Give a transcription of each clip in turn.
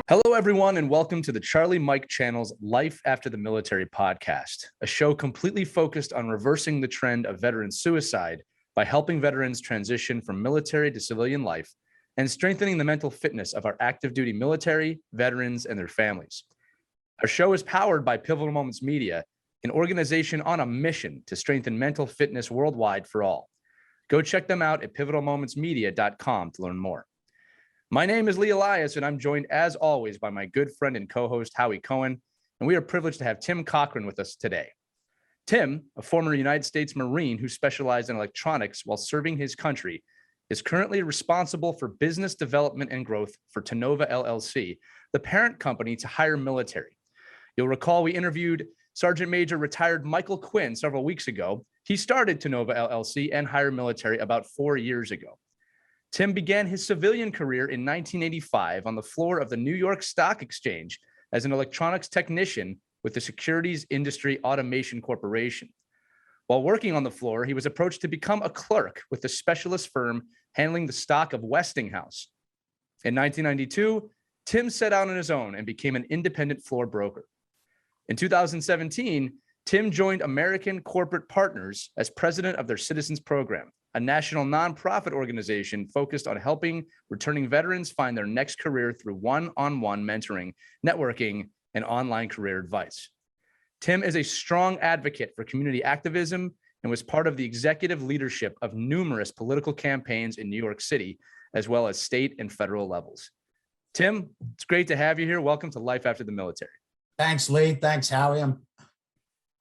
Hello, everyone, and welcome to the Charlie Mike channel's Life After the Military podcast, a show completely focused on reversing the trend of veteran suicide by helping veterans transition from military to civilian life and strengthening the mental fitness of our active duty military, veterans, and their families. Our show is powered by Pivotal Moments Media, an organization on a mission to strengthen mental fitness worldwide for all. Go check them out at pivotalmomentsmedia.com to learn more. My name is Lee Elias, and I'm joined, as always, by my good friend and co-host, Howie Cohen, and we are privileged to have Tim Cochrane with us today. Tim, a former United States Marine who specialized in electronics while serving his country, is currently responsible for business development and growth for Tenova, LLC, the parent company to HireMilitary. You'll recall we interviewed Sergeant Major retired Michael Quinn several weeks ago. He started Tenova, LLC and HireMilitary about 4 years ago. Tim began his civilian career in 1985 on the floor of the New York Stock Exchange as an electronics technician with the Securities Industry Automation Corporation. While working on the floor, he was approached to become a clerk with the specialist firm handling the stock of Westinghouse. In 1992, Tim set out on his own and became an independent floor broker. In 2017, Tim joined American Corporate Partners as president of their Citizens Program, a national nonprofit organization focused on helping returning veterans find their next career through one-on-one mentoring, networking, and online career advice. Tim is a strong advocate for community activism and was part of the executive leadership of numerous political campaigns in New York City, as well as state and federal levels. Tim, it's great to have you here. Welcome to Life After the Military. Thanks, Lee. Thanks, Howie. I'm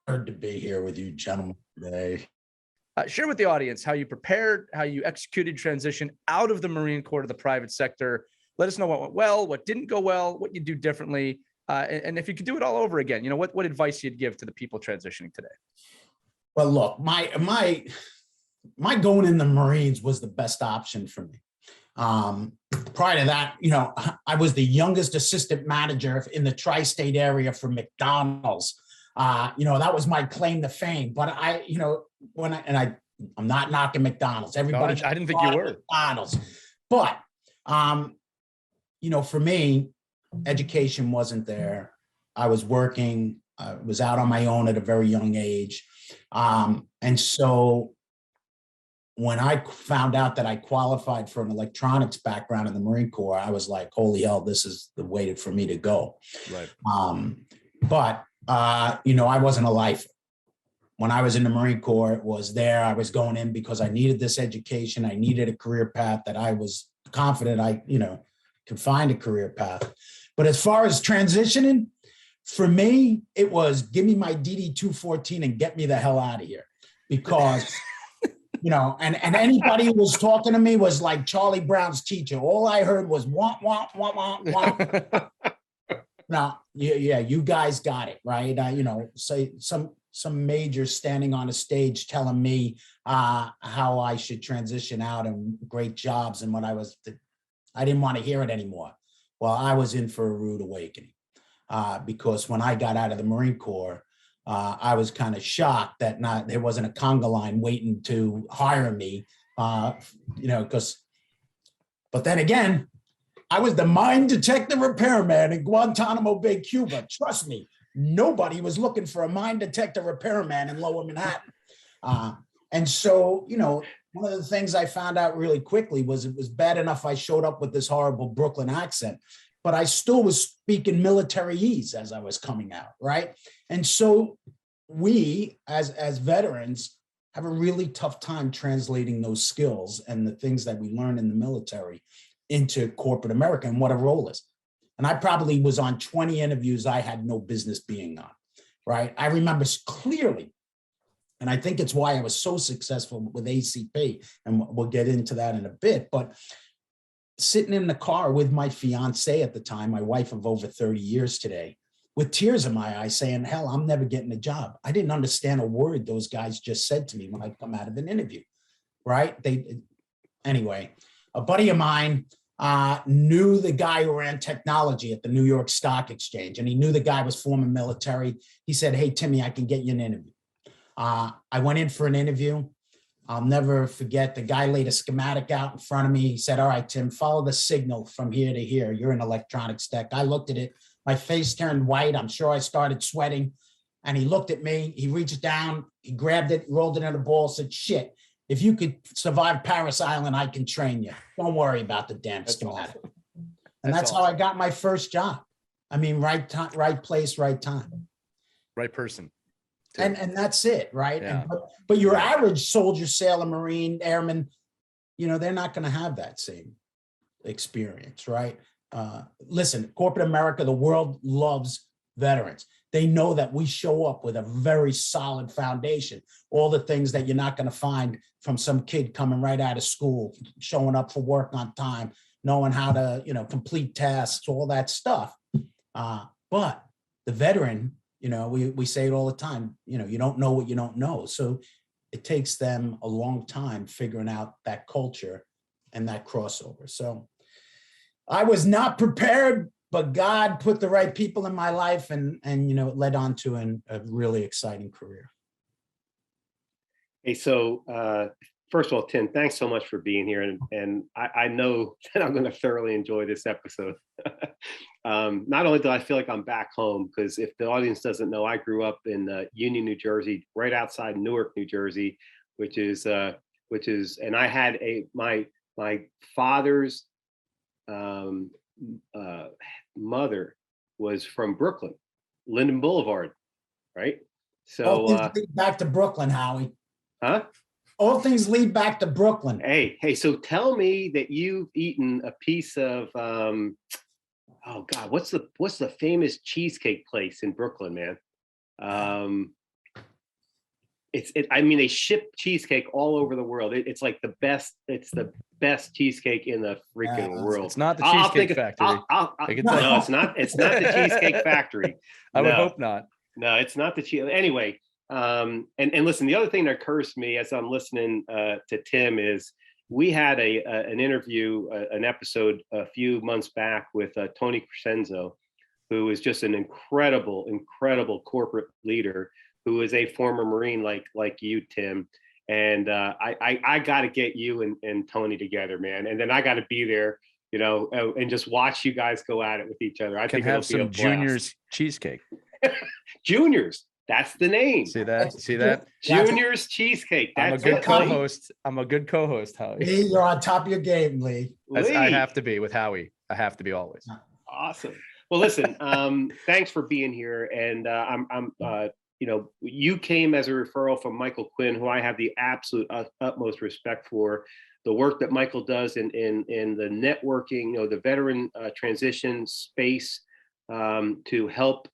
honored to be here with you gentlemen today. Share with the audience how you prepared, how you executed transition out of the Marine Corps to the private sector. Let us know what went well, what didn't go well, what you do differently. And if you could do it all over again, you know, what advice you'd give to the people transitioning today? Well, look, my going in the Marines was the best option for me. Prior to that, you know, I was the youngest assistant manager in the tri-state area for McDonald's. You know, that was my claim to fame. But I'm not knocking McDonald's. Everybody, no, I didn't think you were. McDonald's. But, you know, for me, education wasn't there. I was working, I was out on my own at a very young age. And so when I found out that I qualified for an electronics background in the Marine Corps, I was like, holy hell, this is the way for me to go. Right. But you know, I wasn't a lifer. When I was in the Marine Corps, it was there. I was going in because I needed this education. I needed a career path that I was confident I, you know, could find a career path. But as far as transitioning, for me, it was give me my DD-214 and get me the hell out of here. Because, you know, and anybody who was talking to me was like Charlie Brown's teacher. All I heard was wah, wah, wah, wah, wah. Now, yeah, you guys got it, right? You know, say some major standing on a stage telling me how I should transition out and great jobs and what I didn't want to hear it anymore. Well, I was in for a rude awakening because when I got out of the Marine Corps, I was kind of shocked that there wasn't a conga line waiting to hire me, you know, but then again, I was the mine detector repairman in Guantanamo Bay, Cuba. Trust me, nobody was looking for a mine detector repairman in Lower Manhattan. And so, you know, one of the things I found out really quickly was it was bad enough I showed up with this horrible Brooklyn accent, but I still was speaking militaryese as I was coming out, right? And so we, as veterans, have a really tough time translating those skills and the things that we learn in the military into corporate America and what a role is. And I probably was on 20 interviews I had no business being on, right? I remember clearly, and I think it's why I was so successful with ACP, and we'll get into that in a bit, but sitting in the car with my fiance at the time, my wife of over 30 years today, with tears in my eyes saying, hell, I'm never getting a job. I didn't understand a word those guys just said to me when I come out of an interview, right? Anyway, a buddy of mine knew the guy who ran technology at the New York Stock Exchange, and he knew the guy was former military. He said, hey, Timmy, I can get you an interview. I went in for an interview. I'll never forget, the guy laid a schematic out in front of me. He said, all right, Tim, follow the signal from here to here. You're an electronics tech. I looked at it. My face turned white. I'm sure I started sweating. And he looked at me. He reached down. He grabbed it, rolled it in a ball, said, shit, if you could survive Paris Island, I can train you. Don't worry about the damn schematic. Awesome. And that's how I got my first job. I mean, right time, right place, right time. Right person. And that's it, right? Yeah. But your average soldier, sailor, Marine, airman, they're not going to have that same experience, right? Listen, corporate America, the world loves veterans. They know that we show up with a very solid foundation, all the things that you're not going to find from some kid coming right out of school, showing up for work on time, knowing how to, complete tasks, all that stuff. But the veteran, we say it all the time, you don't know what you don't know. So it takes them a long time figuring out that culture and that crossover. So I was not prepared, but God put the right people in my life and it led on to a really exciting career. Hey, so first of all, Tim, thanks so much for being here. And I know that I'm going to thoroughly enjoy this episode. Not only do I feel like I'm back home, because if the audience doesn't know, I grew up in Union, New Jersey, right outside Newark, New Jersey, which is, and I had my father's mother was from Brooklyn, Linden Boulevard, right? So lead back to Brooklyn, Howie. Huh? All things lead back to Brooklyn. Hey, so tell me that you've eaten a piece of oh God, what's the famous cheesecake place in Brooklyn, man? I mean, they ship cheesecake all over the world. It's like the best. It's the best cheesecake in the freaking world. It's not the Cheesecake Factory. No, it's not. It's not the Cheesecake Factory. I would hope not. No, it's not the cheese. Anyway, and listen, the other thing that occurs to me as I'm listening to Tim is we had an interview, an episode a few months back with Tony Crescenzo, who is just an incredible corporate leader, who is a former Marine like you, Tim. And I got to get you and Tony together, man. And then I got to be there, and just watch you guys go at it with each other. I think have some Junior's cheesecake. Junior's, that's the name. See that? Junior's cheesecake. That's I'm a good co-host. I'm a good co-host, Howie. Lee, you're on top of your game, Lee. I have to be with Howie. I have to be always. Awesome. Well, listen, thanks for being here. And you came as a referral from Michael Quinn, who I have the absolute utmost respect for. The work that Michael does in the networking, the veteran transition space to help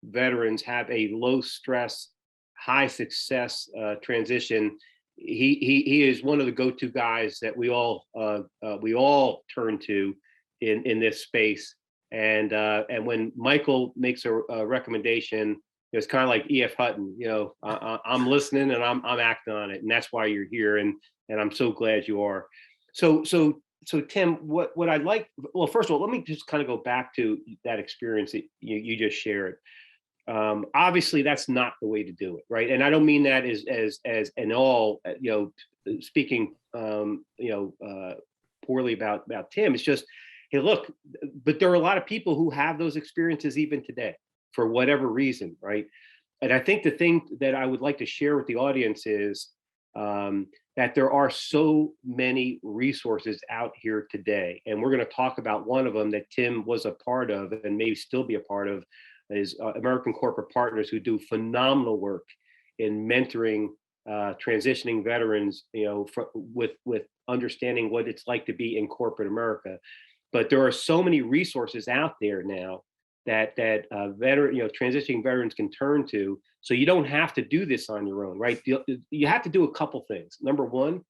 veterans have a low stress, high success transition. He is one of the go-to guys that we all turn to in this space. And when Michael makes a recommendation, it's kind of like E.F. Hutton, I'm listening and I'm acting on it, and that's why you're here, and I'm so glad you are. So Tim, what I'd like, well, first of all, let me just kind of go back to that experience that you just shared. Obviously, that's not the way to do it, right? And I don't mean that as in all, speaking, poorly about Tim. It's just, hey, look, but there are a lot of people who have those experiences even today, for whatever reason, right? And I think the thing that I would like to share with the audience is that there are so many resources out here today. And we're going to talk about one of them that Tim was a part of and may still be a part of, is American Corporate Partners, who do phenomenal work in mentoring transitioning veterans, with understanding what it's like to be in corporate America. But there are so many resources out there now that transitioning veterans can turn to. So you don't have to do this on your own, right? You have to do a couple things. Number one,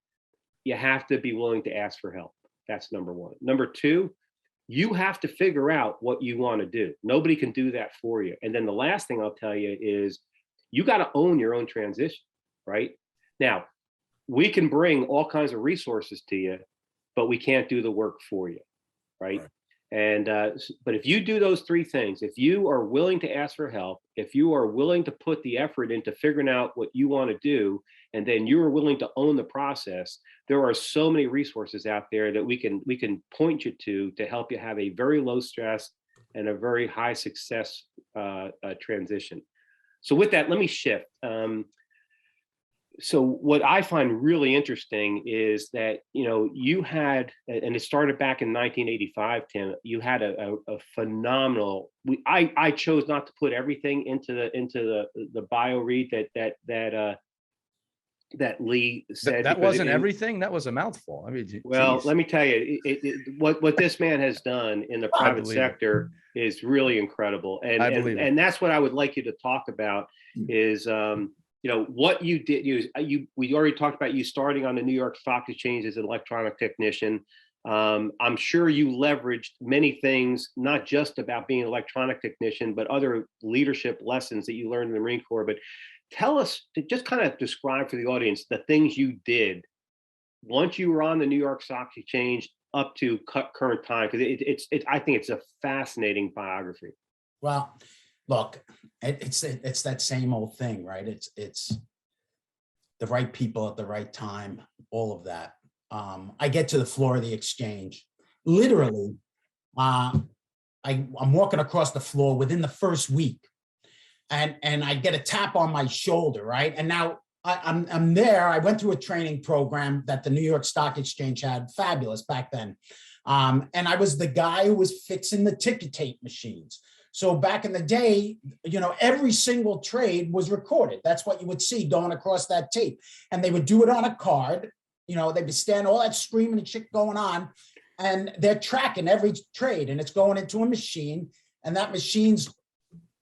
you have to be willing to ask for help. That's number one. Number two, you have to figure out what you want to do. Nobody can do that for you. And then the last thing I'll tell you is you got to own your own transition, right? Now, we can bring all kinds of resources to you, but we can't do the work for you, right? And but if you do those three things, if you are willing to ask for help, if you are willing to put the effort into figuring out what you want to do, and then you are willing to own the process, there are so many resources out there that we can point you to help you have a very low stress and a very high success transition. So with that, let me shift. So what I find really interesting is that, you had, and it started back in 1985, Tim, you had a phenomenal, I chose not to put everything into the bio read that Lee said. That wasn't everything. That was a mouthful. I mean, well, geez. let me tell you, what this man has done in the private sector is really incredible. And that's what I would like you to talk about is, what you did. We already talked about you starting on the New York Stock Exchange as an electronic technician. I'm sure you leveraged many things, not just about being an electronic technician, but other leadership lessons that you learned in the Marine Corps. But tell us, to just kind of describe for the audience the things you did once you were on the New York Stock Exchange up to current time, because I think it's a fascinating biography. Well, look, it's that same old thing, right? It's the right people at the right time, all of that. I get to the floor of the exchange, literally. I'm walking across the floor within the first week, and I get a tap on my shoulder, right? And now I'm there. I went through a training program that the New York Stock Exchange had, fabulous back then. And I was the guy who was fixing the ticker tape machines. So back in the day, every single trade was recorded. That's what you would see going across that tape. And they would do it on a card. They'd be standing, all that screaming and shit going on. And they're tracking every trade, and it's going into a machine. And that machine's,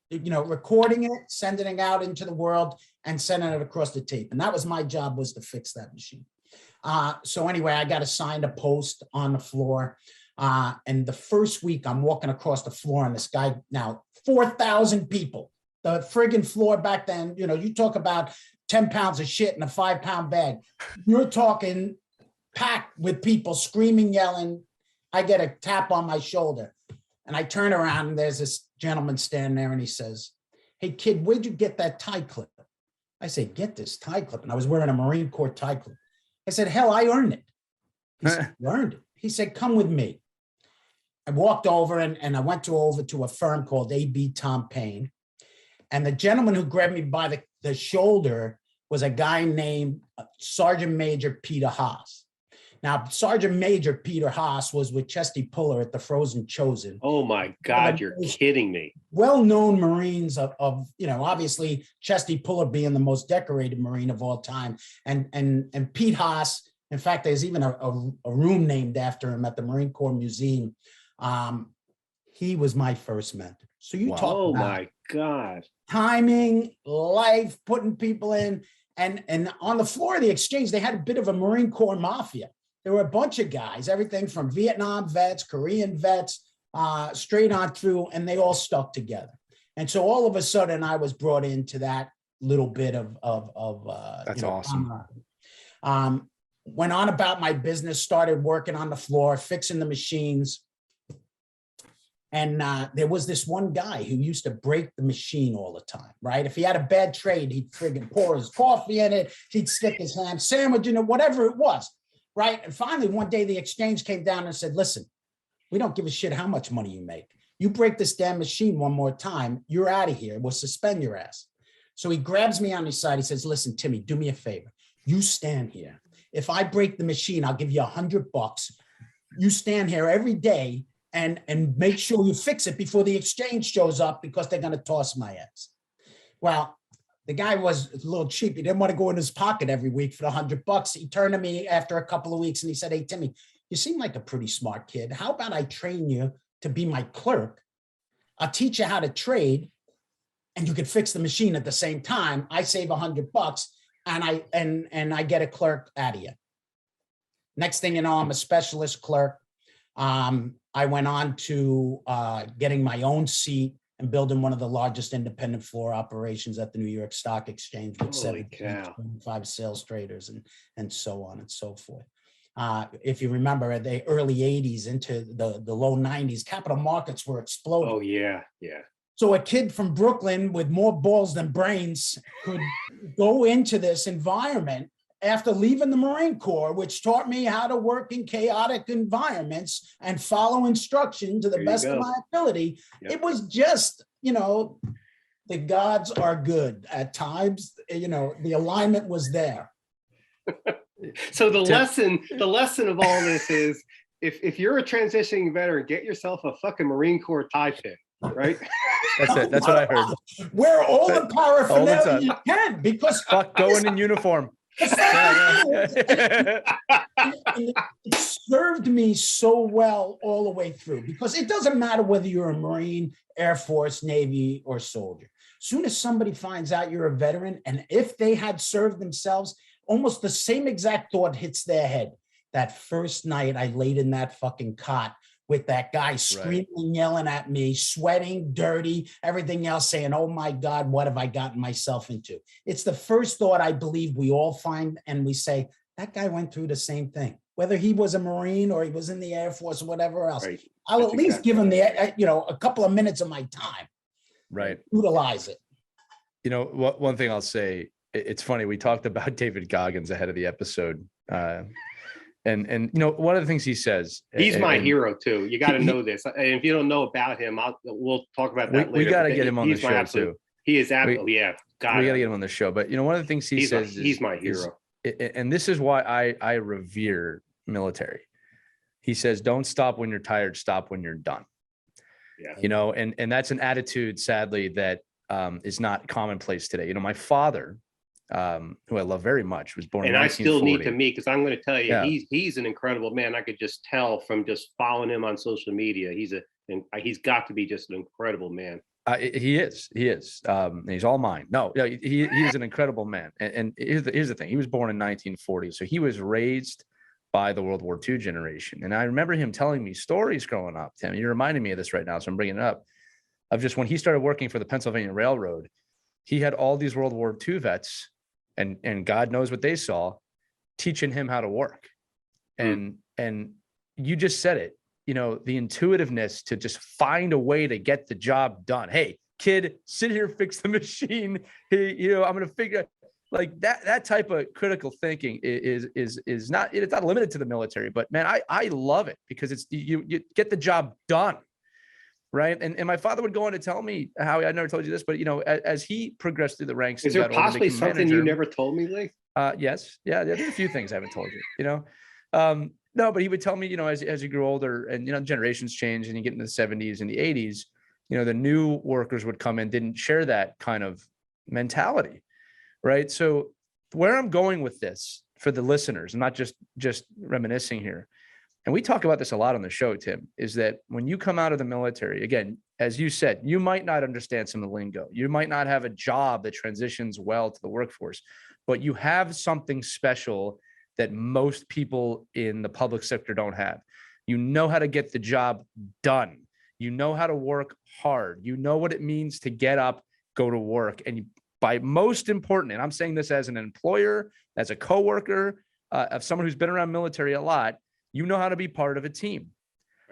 recording it, sending it out into the world, and sending it across the tape. And that was my job, was to fix that machine. So anyway, I got assigned a post on the floor. And the first week I'm walking across the floor, and this guy, now 4,000 people, the friggin' floor back then, you talk about 10 pounds of shit in a 5-pound bag. You're talking packed with people screaming, yelling. I get a tap on my shoulder, and I turn around, and there's this gentleman standing there, and he says, "Hey kid, where'd you get that tie clip?" I say, "Get this tie clip." And I was wearing a Marine Corps tie clip. I said, "Hell, I earned it." He said, "You earned it?" He said, "Come with me." I walked over, and I went over to a firm called A.B. Tom Payne. And the gentleman who grabbed me by the shoulder was a guy named Sergeant Major Peter Haas. Now, Sergeant Major Peter Haas was with Chesty Puller at the Frozen Chosen. Oh my God, you're kidding me. Well-known Marines of obviously Chesty Puller being the most decorated Marine of all time. And Pete Haas, in fact, there's even a room named after him at the Marine Corps Museum. He was my first mentor. So you talk oh about my God, timing, life, putting people in, and on the floor of the exchange, they had a bit of a Marine Corps mafia. There were a bunch of guys, everything from Vietnam vets, Korean vets, straight on through, and they all stuck together. And so all of a sudden, I was brought into that little bit of that's awesome. Went on about my business, started working on the floor, fixing the machines. And there was this one guy who used to break the machine all the time, right? If he had a bad trade, he'd friggin' pour his coffee in it. He'd stick his ham sandwich in it, whatever it was, right? And finally, one day the exchange came down and said, "Listen, we don't give a shit how much money you make. You break this damn machine one more time, you're out of here. We'll suspend your ass." So he grabs me on his side. He says, "Listen, Timmy, do me a favor. You stand here. If I break the machine, I'll give you $100. You stand here every day and make sure you fix it before the exchange shows up, because they're going to toss my ass." Well, the guy was a little cheap. He didn't want to go in his pocket every week for the $100. He turned to me after a couple of weeks and he said, "Hey, Timmy, you seem like a pretty smart kid. How about I train you to be my clerk? I'll teach you how to trade, and you could fix the machine at the same time. I save $100 and I get a clerk out of you." Next thing you know, I'm a specialist clerk. I went on to getting my own seat and building one of the largest independent floor operations at the New York Stock Exchange with 75 sales traders and so on and so forth. If you remember, the early 80s into the low 90s, capital markets were exploding. Oh, yeah. So a kid from Brooklyn with more balls than brains could go into this environment after leaving the Marine Corps, which taught me how to work in chaotic environments and follow instruction to the best of my ability. Yep. It was just, the gods are good at times, the alignment was there. So the lesson of all this is, if you're a transitioning veteran, get yourself a fucking Marine Corps tie pin, right? That's it. That's what I heard. Wear all the paraphernalia you can, because fuck going in uniform. It served me so well all the way through, because it doesn't matter whether you're a Marine, Air Force, Navy, or soldier. As soon as somebody finds out you're a veteran, and if they had served themselves, almost the same exact thought hits their head. That first night I laid in that fucking cot with that guy screaming, yelling at me, sweating, dirty, everything else, saying, oh my God, what have I gotten myself into? It's the first thought I believe we all find, and we say, that guy went through the same thing, whether he was a Marine or he was in the Air Force or whatever else. Right. I'll That's at least give him a couple of minutes of my time. Right. Utilize it. One thing I'll say, it's funny, we talked about David Goggins ahead of the episode. And one of the things he says, he's my hero too. You got to know this. And if you don't know about him, we'll talk about that later. We got to get him on the show too. He is absolutely, we got to get him on the show. But one of the things he says, he's my hero. And this is why I revere military. He says, don't stop when you're tired, stop when you're done. Yeah. And that's an attitude, sadly, that is not commonplace today. My father, who I love very much, was born in 1940. I still need to meet, because I'm going to tell you, he's an incredible man. I could just tell from just following him on social media. He's got to be just an incredible man. He is. He's all mine. No, he is an incredible man. And here's the thing. He was born in 1940. So he was raised by the World War II generation. And I remember him telling me stories growing up, Tim. You're reminding me of this right now, so I'm bringing it up, of just when he started working for the Pennsylvania Railroad, he had all these World War II vets, and God knows what they saw, teaching him how to work. And you just said it, the intuitiveness to just find a way to get the job done. Hey, kid, sit here, fix the machine. Hey, I'm going to figure out, like that type of critical thinking is not, it's not limited to the military, but man, I love it, because it's, you get the job done. Right. And my father would go on to tell me, Howie, I never told you this, but, as he progressed through the ranks. Is there possibly something you never told me, Lee? Yes. Yeah. There's a few things I haven't told you, no, but he would tell me, as you grew older and, generations change and you get into the 70s and the 80s, the new workers would come in, didn't share that kind of mentality. Right. So where I'm going with this for the listeners, I'm not just reminiscing here, and we talk about this a lot on the show, Tim, is that when you come out of the military, again, as you said, you might not understand some of the lingo. You might not have a job that transitions well to the workforce, but you have something special that most people in the public sector don't have. You know how to get the job done. You know how to work hard. You know what it means to get up, go to work. And by most important, and I'm saying this as an employer, as a coworker, of someone who's been around military a lot, you know how to be part of a team,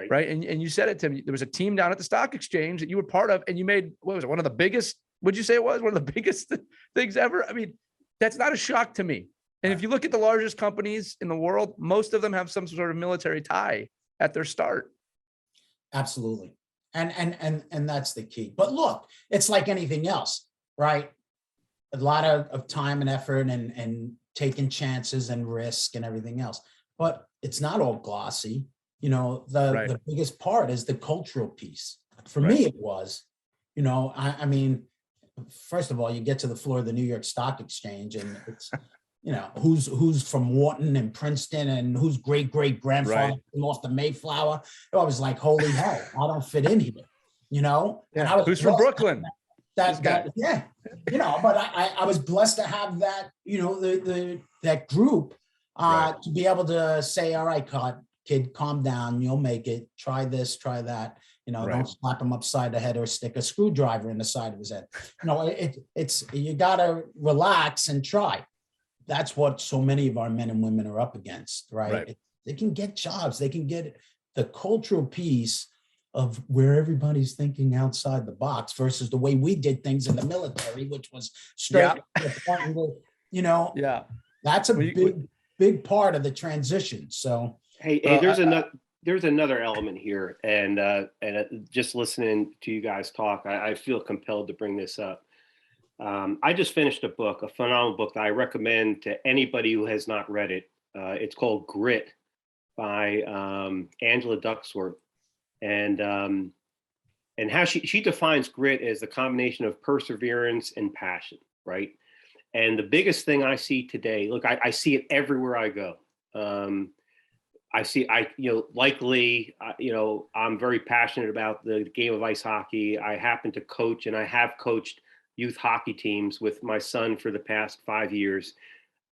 right? And you said it, Tim, there was a team down at the stock exchange that you were part of, and you made, what was it, one of the biggest, would you say it was one of the biggest things ever? I mean, that's not a shock to me. And if you look at the largest companies in the world, most of them have some sort of military tie at their start. Absolutely. And that's the key. But look, it's like anything else, right? A lot of time and effort and taking chances and risk and everything else. But it's not all glossy. The biggest part is the cultural piece. For me, it was, I mean, first of all, you get to the floor of the New York Stock Exchange and it's, who's from Wharton and Princeton and whose great-great-grandfather came off the Mayflower. I was like, holy hell, I don't fit in here, And I was who's from Brooklyn? But I was blessed to have that, that group to be able to say, all right, kid, calm down, you'll make it. Try this, try that. Don't slap him upside the head or stick a screwdriver in the side of his head. It's you gotta relax and try. That's what so many of our men and women are up against, right? They can get jobs, they can get the cultural piece of where everybody's thinking outside the box versus the way we did things in the military, which was straight Yeah. to the point and go, you know, Yeah. that's a big part of the transition. So, Hey, Well, there's another element here, and just listening to you guys talk, I feel compelled to bring this up. I just finished a book, a phenomenal book that I recommend to anybody who has not read it. It's called Grit by Angela Duckworth, and how she defines grit as the combination of perseverance and passion, right? And the biggest thing I see today, look, I see it everywhere I go. Likely, I'm very passionate about the game of ice hockey. I happen to coach, and I have coached youth hockey teams with my son for the past 5 years.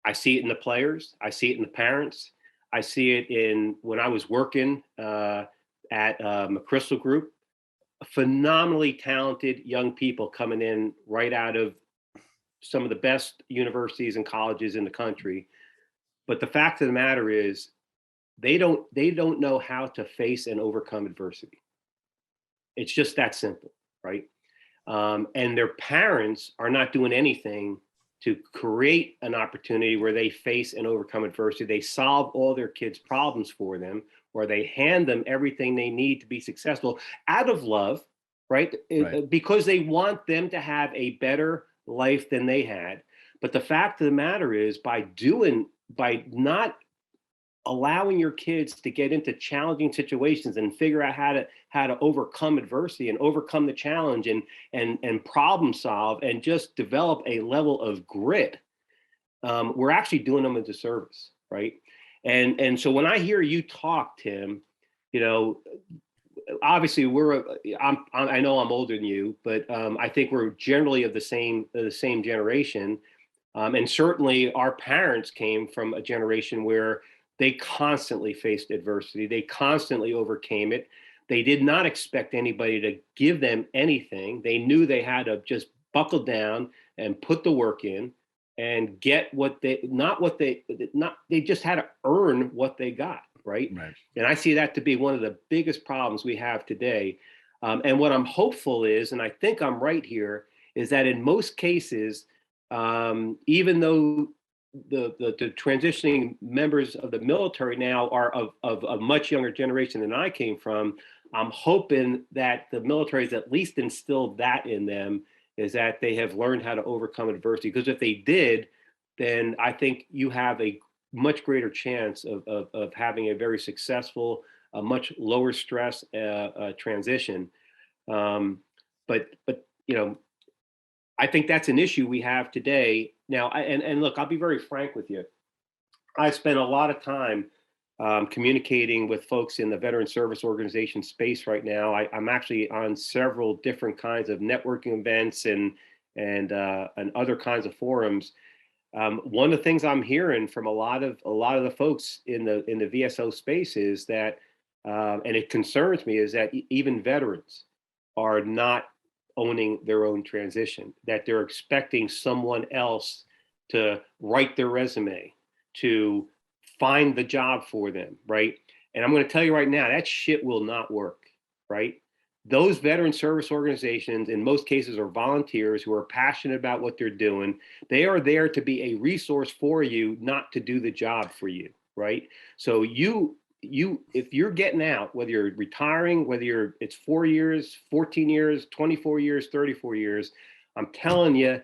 I see it in the players. I see it in the parents. I see it in when I was working at McChrystal Group. Phenomenally talented young people coming in right out of some of the best universities and colleges in the country. But the fact of the matter is, they don't know how to face and overcome adversity. It's just that simple, right? And their parents are not doing anything to create an opportunity where they face and overcome adversity. They solve all their kids' problems for them, or they hand them everything they need to be successful out of love, right? Because they want them to have a better life than they had. But the fact of the matter is, by not allowing your kids to get into challenging situations and figure out how to overcome adversity and overcome the challenge and problem solve and just develop a level of grit, we're actually doing them a disservice, right? And so when I hear you talk, Tim, obviously I know I'm older than you, but I think we're generally of the same generation, and certainly our parents came from a generation where they constantly faced adversity. They constantly overcame it. They did not expect anybody to give them anything. They knew they had to just buckle down and put the work in and get they just had to earn what they got, right? And I see that to be one of the biggest problems we have today. And what I'm hopeful is, and I think I'm right here, is that in most cases, even though the transitioning members of the military now are of a much younger generation than I came from, I'm hoping that the military has at least instilled that in them, is that they have learned how to overcome adversity. Because if they did, then I think you have a much greater chance of having a very successful, a much lower stress transition. But I think that's an issue we have today. Now, and look, I'll be very frank with you. I spent a lot of time communicating with folks in the veteran service organization space right now. I'm actually on several different kinds of networking events and other kinds of forums. One of the things I'm hearing from a lot of the folks in the VSO space is that, and it concerns me, is that even veterans are not owning their own transition, that they're expecting someone else to write their resume, to find the job for them, right? And I'm going to tell you right now, that shit will not work, right? Those veteran service organizations, in most cases, are volunteers who are passionate about what they're doing. They are there to be a resource for you, not to do the job for you, right? So if you're getting out, whether you're retiring, whether it's 4 years, 14 years, 24 years, 34 years, I'm telling you,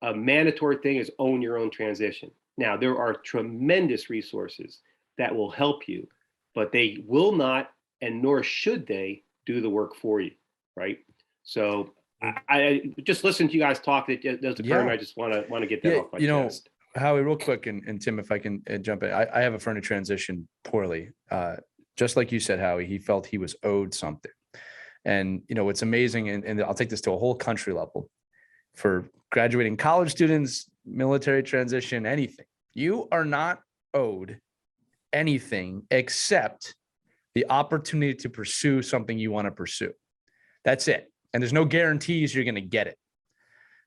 a mandatory thing is own your own transition. Now, there are tremendous resources that will help you, but they will not, and nor should they, do the work for you, right? So I just listen to you guys talk. It does occur, and I just want to get that off my chest. Howie, real quick, and Tim, if I can jump in, I have a friend who transitioned poorly. Just like you said, Howie, he felt he was owed something. And, what's amazing, and I'll take this to a whole country level, for graduating college students, military transition, anything, you are not owed anything except the opportunity to pursue something you want to pursue. That's it. And there's no guarantees you're going to get it.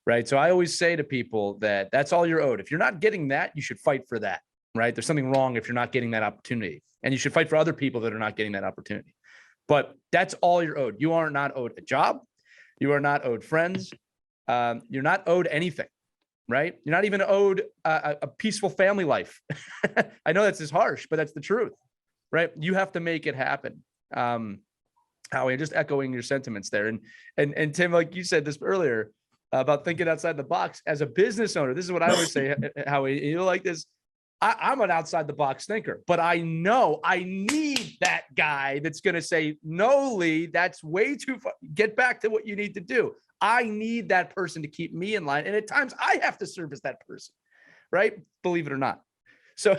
Right. So I always say to people that that's all you're owed. If you're not getting that, you should fight for that. Right. There's something wrong if you're not getting that opportunity, and you should fight for other people that are not getting that opportunity. but that's all you're owed. You are not owed a job. You are not owed friends. You're not owed anything, right? You're not even owed a peaceful family life. I know that's just harsh, but that's the truth, right? You have to make it happen. Howie, just echoing your sentiments there. And Tim, like you said this earlier about thinking outside the box as a business owner, this is what I always say, Howie, you like this. I'm an outside the box thinker, but I know I need that guy that's going to say, no, Lee, that's way too far. Get back to what you need to do. I need that person to keep me in line. And at times I have to service that person, right? Believe it or not. So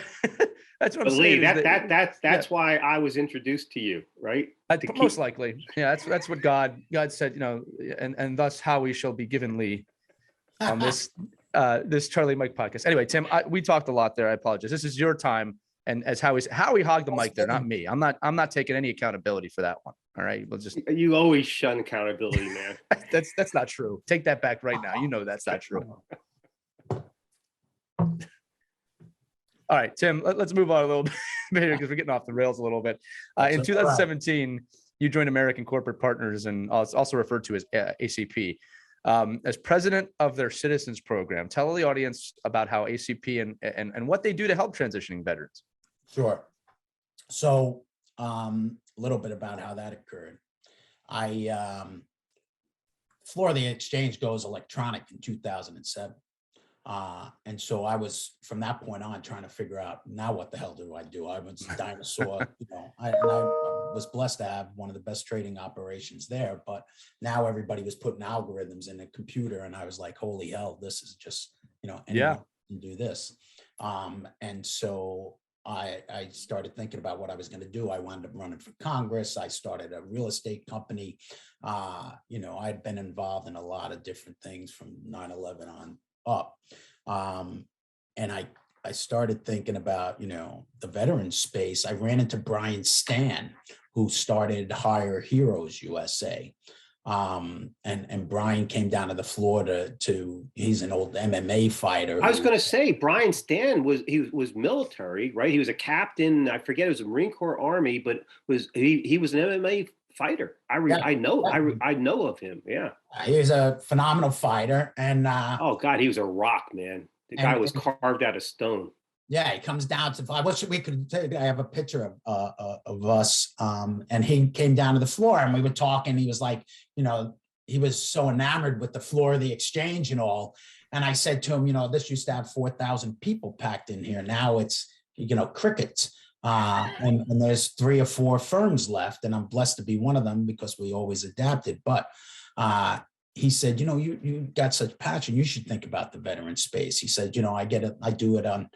that's what I'm saying. Lee, that's why I was introduced to you, right? Most likely. Yeah, that's what God said, you know, and thus Howie shall be given Lee on this this Charlie Mike podcast. Anyway, Tim, we talked a lot there. I apologize. This is your time. And as Howie hogged the mic there, not me. I'm not taking any accountability for that one. All right. We'll just you always shun accountability, man. that's not true. Take that back right now. You know that's not true. All right, Tim, let's move on a little bit here because we're getting off the rails a little bit. In 2017, you joined American Corporate Partners, and also referred to as ACP, as president of their Citizens Program. Tell the audience about how ACP and what they do to help transitioning veterans. Sure. So a little bit about how that occurred. Floor of the exchange goes electronic in 2007. And so I was, from that point on, trying to figure out, now what the hell do I do? I was a dinosaur, you know, I was blessed to have one of the best trading operations there, but now everybody was putting algorithms in a computer, and I was like, holy hell, this is just, you know, anyone can do this. And so I started thinking about what I was going to do. I wound up running for Congress. I started a real estate company. You know, I'd been involved in a lot of different things from 9/11 on up. And I started thinking about, you know, the veteran space. I ran into Brian Stan, who started Hire Heroes USA. And Brian came down to the floor he's an old MMA fighter. I was going to say, Brian Stan was military, right? He was a captain. I forget, it was a Marine Corps Army, but he was an MMA fighter. I know of him. Yeah. He's a phenomenal fighter. And oh God, he was a rock, man. The guy was carved out of stone. Yeah, he comes down to, I wish we could take, I have a picture of us, and he came down to the floor and we were talking. He was like, you know, he was so enamored with the floor of the exchange and all. And I said to him, you know, this used to have 4,000 people packed in here. Now it's, you know, crickets. And there's 3 or 4 firms left, and I'm blessed to be one of them because we always adapted. But he said, you know, you got such passion, you should think about the veteran space. He said, you know, I do it on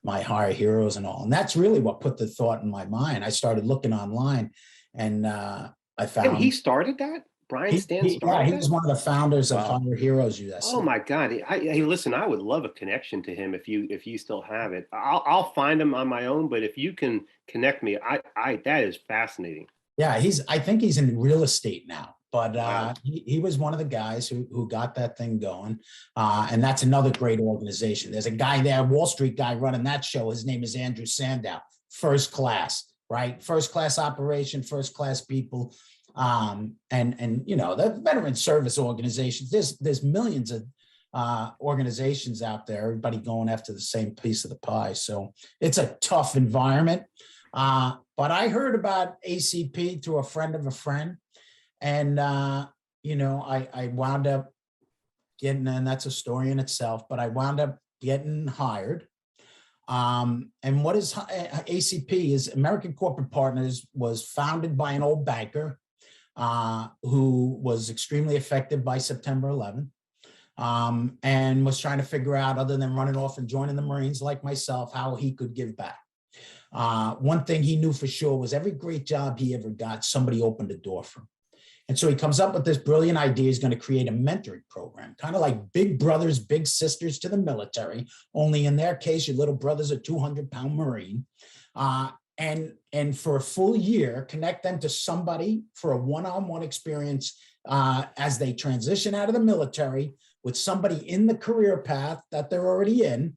my Hire Heroes and all. And that's really what put the thought in my mind. I started looking online, and I found. And he started that? Brian Stan started he was one of the founders of Hire Heroes USA. Oh my God! Hey, listen, I would love a connection to him if you still have it. I'll find him on my own, but if you can connect me, that is fascinating. Yeah, I think he's in real estate now, but he was one of the guys who got that thing going, and that's another great organization. There's a guy there, Wall Street guy, running that show. His name is Andrew Sandow. First class, right? First class operation, first class people. And you know, the veteran service organizations, there's millions of organizations out there, everybody going after the same piece of the pie. So it's a tough environment. But I heard about ACP through a friend of a friend. And, you know, I wound up getting, and that's a story in itself, but I wound up getting hired. And what is ACP is American Corporate Partners was founded by an old banker who was extremely affected by September 11th, and was trying to figure out, other than running off and joining the Marines like myself, how he could give back. One thing he knew for sure was every great job he ever got, somebody opened a door for him. And so he comes up with this brilliant idea. He's going to create a mentoring program, kind of like big brothers, big sisters to the military, only in their case, your little brother's a 200-pound Marine. And for a full year, connect them to somebody for a one-on-one experience as they transition out of the military, with somebody in the career path that they're already in,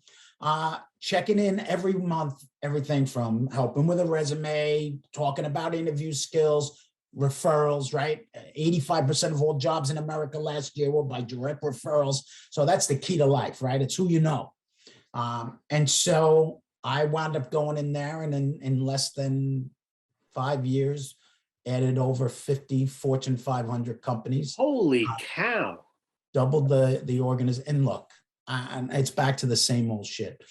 checking in every month, everything from helping with a resume, talking about interview skills, referrals, right? 85% of all jobs in America last year were by direct referrals. So that's the key to life, right? It's who you know. And so I wound up going in there, and in less than 5 years, added over 50 Fortune 500 companies. Holy cow. Doubled the organization. And look, and it's back to the same old shit.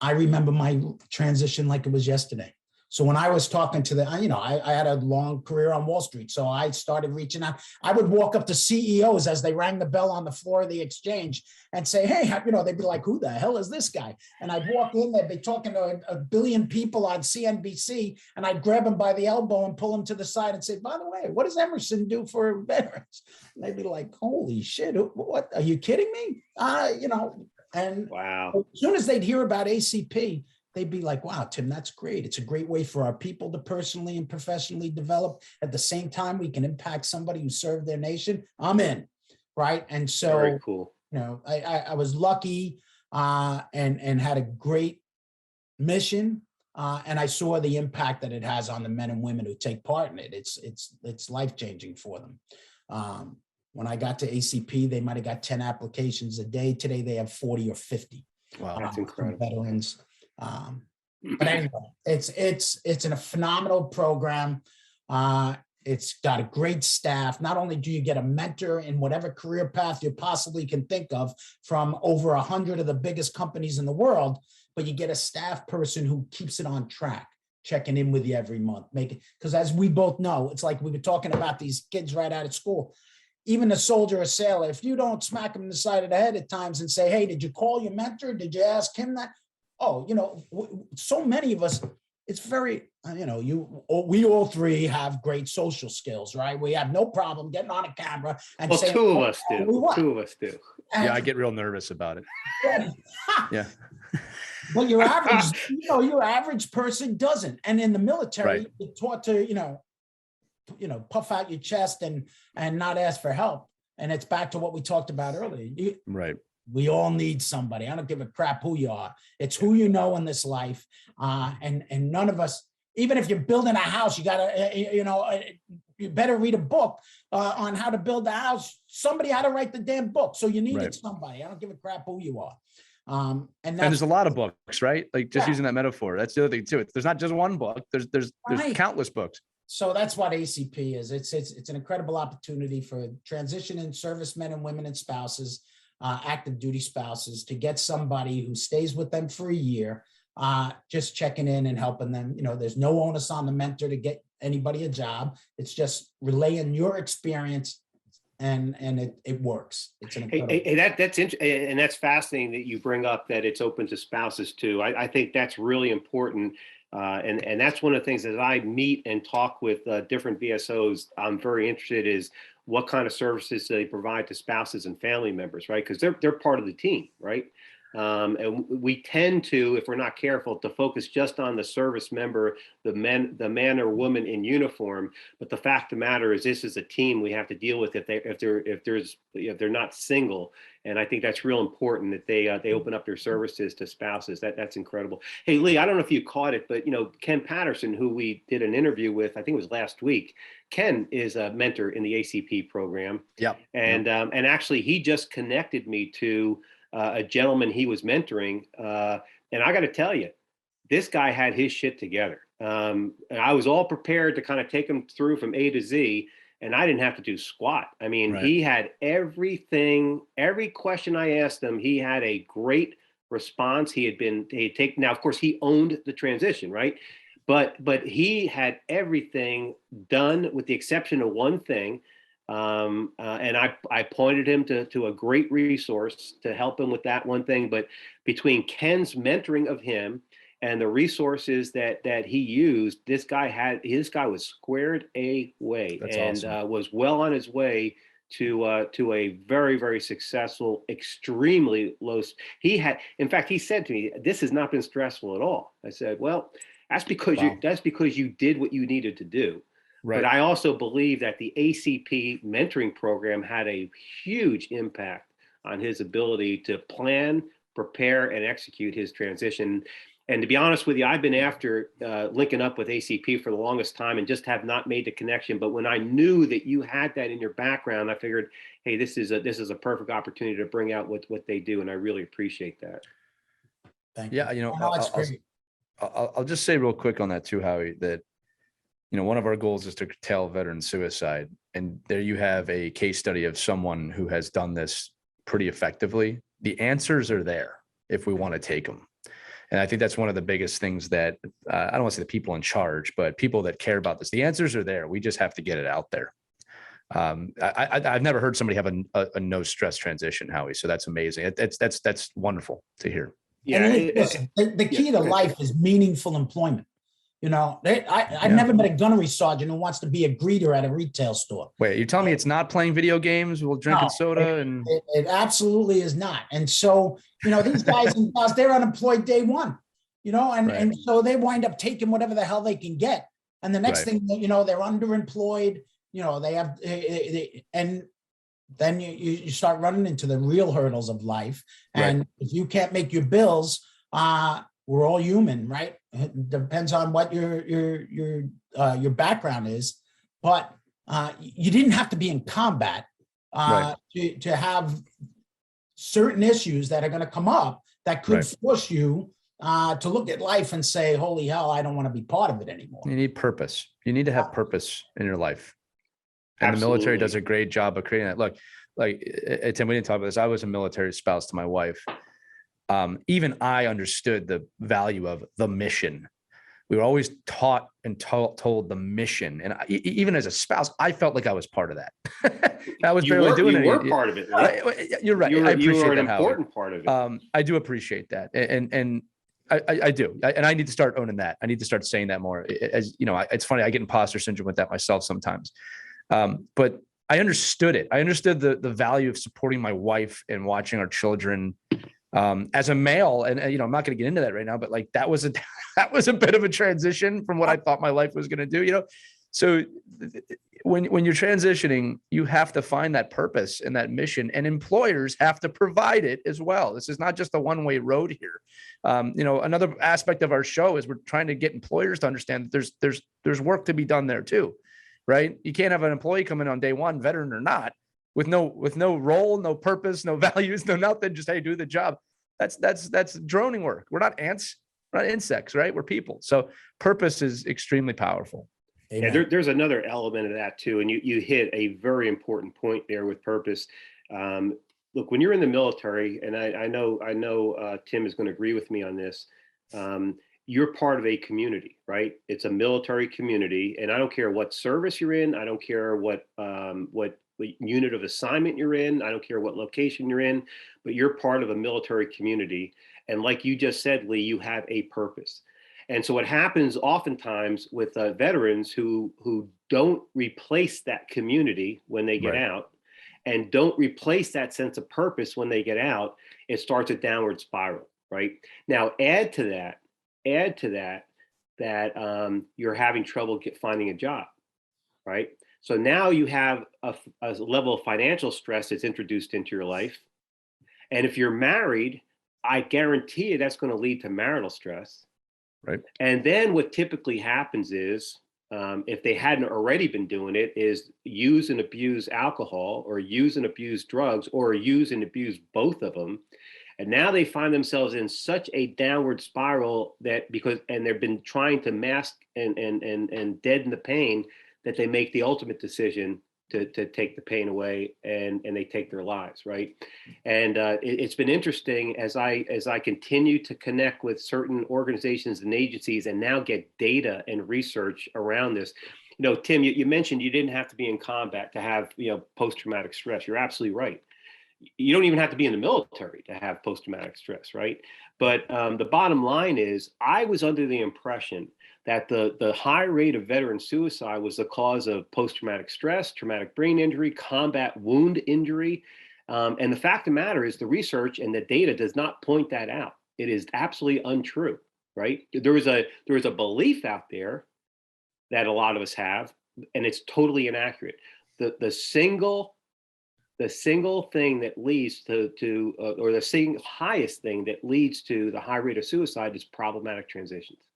I remember my transition like it was yesterday. So when I was talking to I had a long career on Wall Street. So I started reaching out. I would walk up to CEOs as they rang the bell on the floor of the exchange and say, hey, they'd be like, who the hell is this guy? And I'd walk in, they'd be talking to a billion people on CNBC, and I'd grab them by the elbow and pull them to the side and say, by the way, what does Emerson do for veterans? And they'd be like, holy shit, what, are you kidding me? And wow. As soon as they'd hear about ACP, they'd be like, wow, Tim, that's great. It's a great way for our people to personally and professionally develop. At the same time, we can impact somebody who served their nation. I'm in, right? And so, very cool. I was lucky and had a great mission. And I saw the impact that it has on the men and women who take part in it. It's life-changing for them. When I got to ACP, they might've got 10 applications a day. Today, they have 40 or 50. Wow, that's incredible. Veterans. But anyway, it's a phenomenal program. It's got a great staff. Not only do you get a mentor in whatever career path you possibly can think of from over 100 of the biggest companies in the world, but you get a staff person who keeps it on track, checking in with you every month, because as we both know, it's like we were talking about these kids right out of school. Even a soldier or sailor, if you don't smack them in the side of the head at times and say, hey, did you call your mentor? Did you ask him that? Oh, so many of us, it's very, we all three have great social skills, right? We have no problem getting on a camera and saying, two of us do. And, yeah, I get real nervous about it. Yeah. But your average, your average person doesn't. And in the military, right. You're taught to, puff out your chest and not ask for help. And it's back to what we talked about earlier. Right. We all need somebody. I don't give a crap who you are. It's who you know in this life. And none of us, even if you're building a house, you gotta, you better read a book on how to build the house. Somebody had to write the damn book. So you needed somebody. I don't give a crap who you are. And there's a lot of books, right? Like just using that metaphor. That's the other thing too. There's not just one book. There's countless books. So that's what ACP is. It's an incredible opportunity for transitioning servicemen and women and spouses, active duty spouses, to get somebody who stays with them for a year, just checking in and helping them. There's no onus on the mentor to get anybody a job. It's just relaying your experience, and it works. It's an incredible. That's interesting, and that's fascinating that you bring up that it's open to spouses too. I think that's really important. And that's one of the things that I meet and talk with different VSOs. I'm very interested is what kind of services they provide to spouses and family members, right? Because they're part of the team, right? And we tend to, if we're not careful, to focus just on the service member, the man or woman in uniform. But the fact of the matter is, this is a team we have to deal with if they're not single. And I think that's real important that they open up their services to spouses. That's incredible. Hey, Lee, I don't know if you caught it, but Ken Patterson, who we did an interview with, I think it was last week. Ken is a mentor in the ACP program. Yeah. And actually, he just connected me to a gentleman he was mentoring. And I got to tell you, this guy had his shit together. And I was all prepared to kind of take him through from A to Z, and I didn't have to do squat. I mean, He had everything, every question I asked him, he had a great response. He had taken, now, of course, he owned the transition, right? But he had everything done with the exception of one thing. And I pointed him to a great resource to help him with that one thing. But between Ken's mentoring of him and the resources that he used, this guy was squared away. That's and awesome. Was well on his way to a very, very successful, extremely low. In fact, he said to me, "This has not been stressful at all." I said, "Well, that's because you did what you needed to do." Right. But I also believe that the ACP mentoring program had a huge impact on his ability to plan, prepare, and execute his transition. And to be honest with you, I've been after linking up with ACP for the longest time and just have not made the connection. But when I knew that you had that in your background, I figured, hey, this is a perfect opportunity to bring out what they do, and I really appreciate that. Thank Yeah, you. you know, No, that's great. I'll just say real quick on that too, Howie, that, you know, one of our goals is to curtail veteran suicide. And there you have a case study of someone who has done this pretty effectively. The answers are there if we want to take them. And I think that's one of the biggest things that I don't want to say the people in charge, but people that care about this, the answers are there. We just have to get it out there. I've never heard somebody have a no stress transition, Howie. So that's amazing. That's wonderful to hear. Yeah, And listen, the key to life is meaningful employment. You know, I've never met a gunnery sergeant who wants to be a greeter at a retail store. Wait, you're telling me it's not playing video games while drinking soda? And it absolutely is not. And so, you know, these guys and gals, they're unemployed day one, you know, and so they wind up taking whatever the hell they can get. And the next thing, you know, they're underemployed, you know, they have, and then you start running into the real hurdles of life. And if you can't make your bills, we're all human, right? It depends on what your background is, but you didn't have to be in combat to have certain issues that are going to come up that could force you to look at life and say, "Holy hell, I don't want to be part of it anymore." you need purpose. You need to have purpose in your life, and Absolutely. the military does a great job of creating that. Look, like Tim, we didn't talk about this. I was a military spouse to my wife. Even I understood the value of the mission. We were always taught and told the mission. And even as a spouse, I felt like I was part of that. I was barely doing it. You were part of it. Right? You're right. I appreciate you were an that, important Howie. part of it. I do appreciate that. And I do. And I need to start owning that. I need to start saying that more. As you know, it's funny. I get imposter syndrome with that myself sometimes. But I understood it. I understood the value of supporting my wife and watching our children as a male. And you know, I'm not going to get into that right now, but like that was a bit of a transition from what I thought my life was going to do, you know? So when you're transitioning, you have to find that purpose and that mission, and employers have to provide it as well. This is not just a one-way road here. You know, another aspect of our show is we're trying to get employers to understand that there's work to be done there too, right? You can't have an employee come in on day one, veteran or not, with no role, no purpose, no values, no nothing. Just, hey, do the job. That's droning work. We're not ants, we're not insects, right? We're people. So purpose is extremely powerful. Yeah, there's another element of that too, and you hit a very important point there with purpose. Look, when you're in the military, and I know Tim is going to agree with me on this. You're part of a community, right? It's a military community, and I don't care what service you're in. I don't care what unit of assignment you're in. I don't care what location you're in, but you're part of a military community. And like you just said, Lee, you have a purpose. And so what happens oftentimes with veterans who don't replace that community when they get out, and don't replace that sense of purpose when they get out, it starts a downward spiral, right? Now, add to that you're having trouble finding a job, right? So now you have a level of financial stress that's introduced into your life. And if you're married, I guarantee you that's going to lead to marital stress. Right. And then what typically happens is, if they hadn't already been doing it, is use and abuse alcohol, or use and abuse drugs, or use and abuse both of them. And now they find themselves in such a downward spiral that they've been trying to mask and deaden the pain, that they make the ultimate decision to take the pain away, and they take their lives, right? And it's been interesting as I continue to connect with certain organizations and agencies, and now get data and research around this. You know, Tim, you mentioned you didn't have to be in combat to have, you know, post-traumatic stress. You're absolutely right. You don't even have to be in the military to have post-traumatic stress, right? But the bottom line is, I was under the impression that the high rate of veteran suicide was the cause of post-traumatic stress, traumatic brain injury, combat wound injury. And the fact of the matter is, the research and the data does not point that out. It is absolutely untrue, right? There is a belief out there that a lot of us have, and it's totally inaccurate. The single the single thing that leads to or the single highest thing that leads to the high rate of suicide is problematic transitions,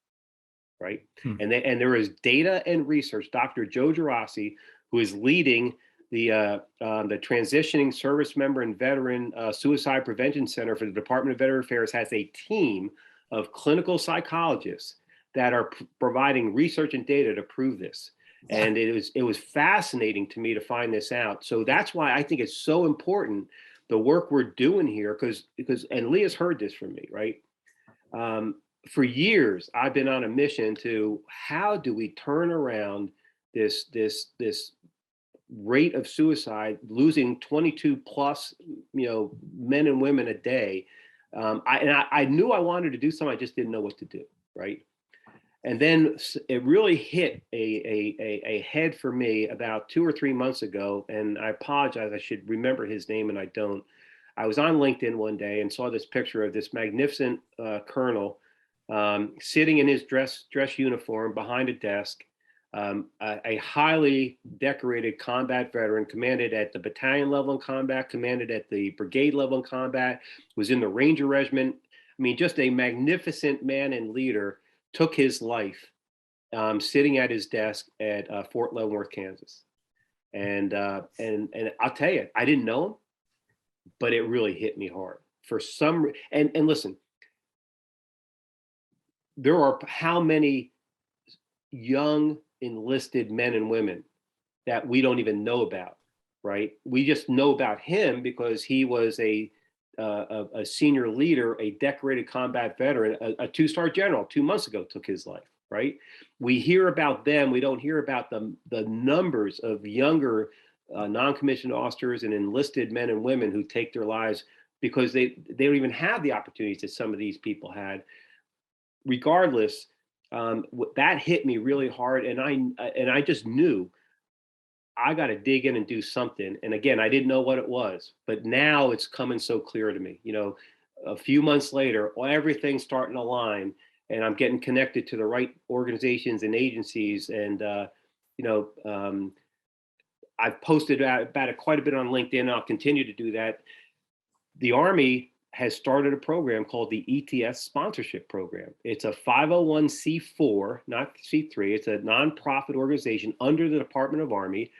right? And there is data and research. Dr. Joe Gerasi, who is leading the Transitioning Service Member and Veteran Suicide Prevention Center for the Department of Veteran Affairs, has a team of clinical psychologists that are providing research and data to prove this. And it was fascinating to me to find this out. So that's why I think it's so important, the work we're doing here, because and Leah's heard this from me, right? For years, I've been on a mission to how do we turn around this rate of suicide, losing 22 plus, men and women a day. I knew I wanted to do something. I just didn't know what to do, right? And then it really hit a head for me about 2 or 3 months ago. And I apologize, I should remember his name and I don't. I was on LinkedIn one day and saw this picture of this magnificent colonel sitting in his dress uniform behind a desk, a highly decorated combat veteran, commanded at the battalion level in combat, commanded at the brigade level in combat, was in the Ranger Regiment. I mean, just a magnificent man and leader, took his life sitting at his desk at Fort Leavenworth, Kansas. And I'll tell you, I didn't know him, but it really hit me hard for some. And listen, there are how many young enlisted men and women that we don't even know about, right? We just know about him because he was a senior leader, a decorated combat veteran, a 2-star general 2 months ago took his life, right? We hear about them. We don't hear about the numbers of younger non-commissioned officers and enlisted men and women who take their lives because they don't even have the opportunities that some of these people had. Regardless, that hit me really hard. And I just knew I got to dig in and do something. And again, I didn't know what it was, but now it's coming so clear to me. A few months later, everything's starting to align, and I'm getting connected to the right organizations and agencies. And I've posted about it quite a bit on LinkedIn. And I'll continue to do that. The Army has started a program called the ETS Sponsorship Program. It's a 501c4, not C3. It's a nonprofit organization under the Department of Army.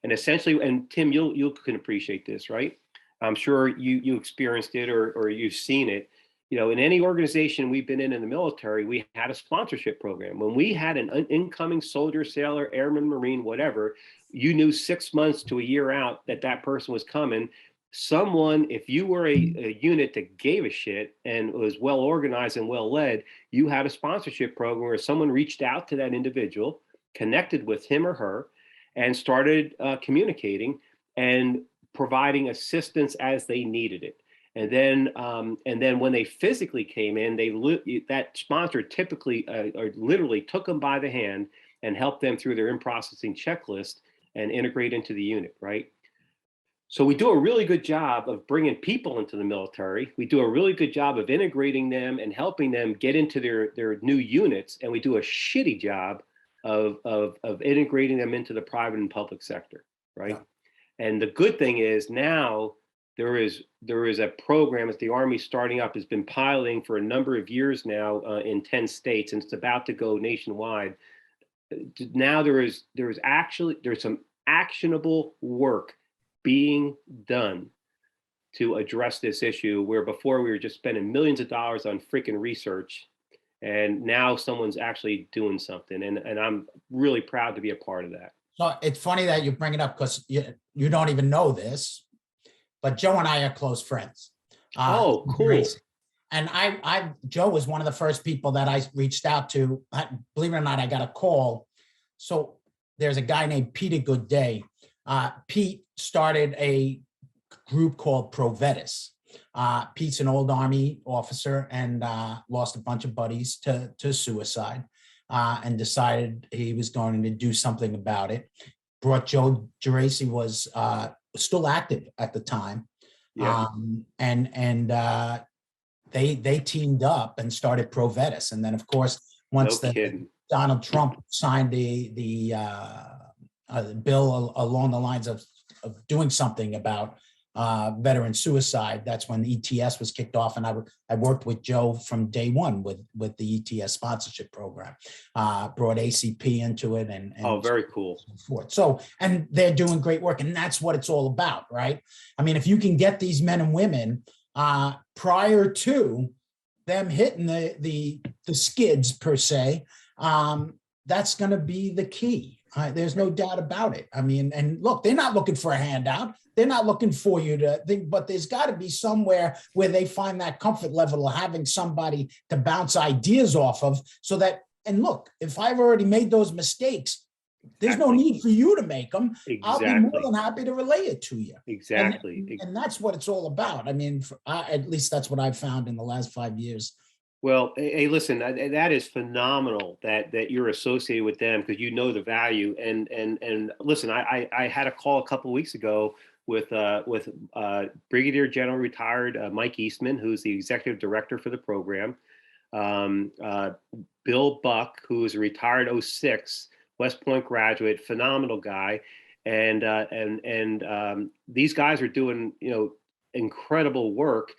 And essentially, and Tim, you can appreciate this, right? I'm sure you experienced it or you've seen it. In any organization we've been in the military, we had a sponsorship program. When we had an incoming soldier, sailor, airman, Marine, whatever, you knew 6 months to a year out that person was coming. Someone, if you were a unit that gave a shit and was well organized and well led, you had a sponsorship program where someone reached out to that individual, connected with him or her, and started communicating and providing assistance as they needed it. And then when they physically came in, that sponsor typically or literally took them by the hand and helped them through their in-processing checklist and integrate into the unit, right? So we do a really good job of bringing people into the military. We do a really good job of integrating them and helping them get into their new units. And we do a shitty job of integrating them into the private and public sector, right? Yeah. And the good thing is now there is a program that the Army starting up, has been piloting for a number of years now in 10 states, and it's about to go nationwide. Now there's some actionable work being done to address this issue, where before we were just spending millions of dollars on freaking research, and now someone's actually doing something, and I'm really proud to be a part of that. So it's funny that you bring it up because you don't even know this, but Joe and I are close friends. Oh, cool. And Joe was one of the first people that I reached out to. Believe it or not, I got a call. So there's a guy named Peter Goodday. Pete started a group called Provetis. Pete's an old Army officer and lost a bunch of buddies to suicide and decided he was going to do something about it. Brought Joe Geraci, was still active at the time. Yeah. They teamed up and started Provetis. And then, of course, once Donald Trump signed the bill along the lines of doing something about veteran suicide. That's when ETS was kicked off, and I worked with Joe from day one with the ETS sponsorship program. Brought ACP into it, and oh, very cool. So, and they're doing great work, and that's what it's all about, right? I mean, if you can get these men and women prior to them hitting the skids per se, that's going to be the key. There's no doubt about it. I mean, and look, they're not looking for a handout. They're not looking for you to think, but there's got to be somewhere where they find that comfort level of having somebody to bounce ideas off of, so that, and look, if I've already made those mistakes, there's no need for you to make them. Exactly. I'll be more than happy to relay it to you. Exactly. And that's what it's all about. I mean, at least that's what I've found in the last 5 years. Well, hey, listen, that is phenomenal that you're associated with them, because you know the value. And listen, I had a call a couple of weeks ago with Brigadier General retired Mike Eastman, who's the executive director for the program. Bill Buck, who is a retired 06 West Point graduate, phenomenal guy, and these guys are doing incredible work.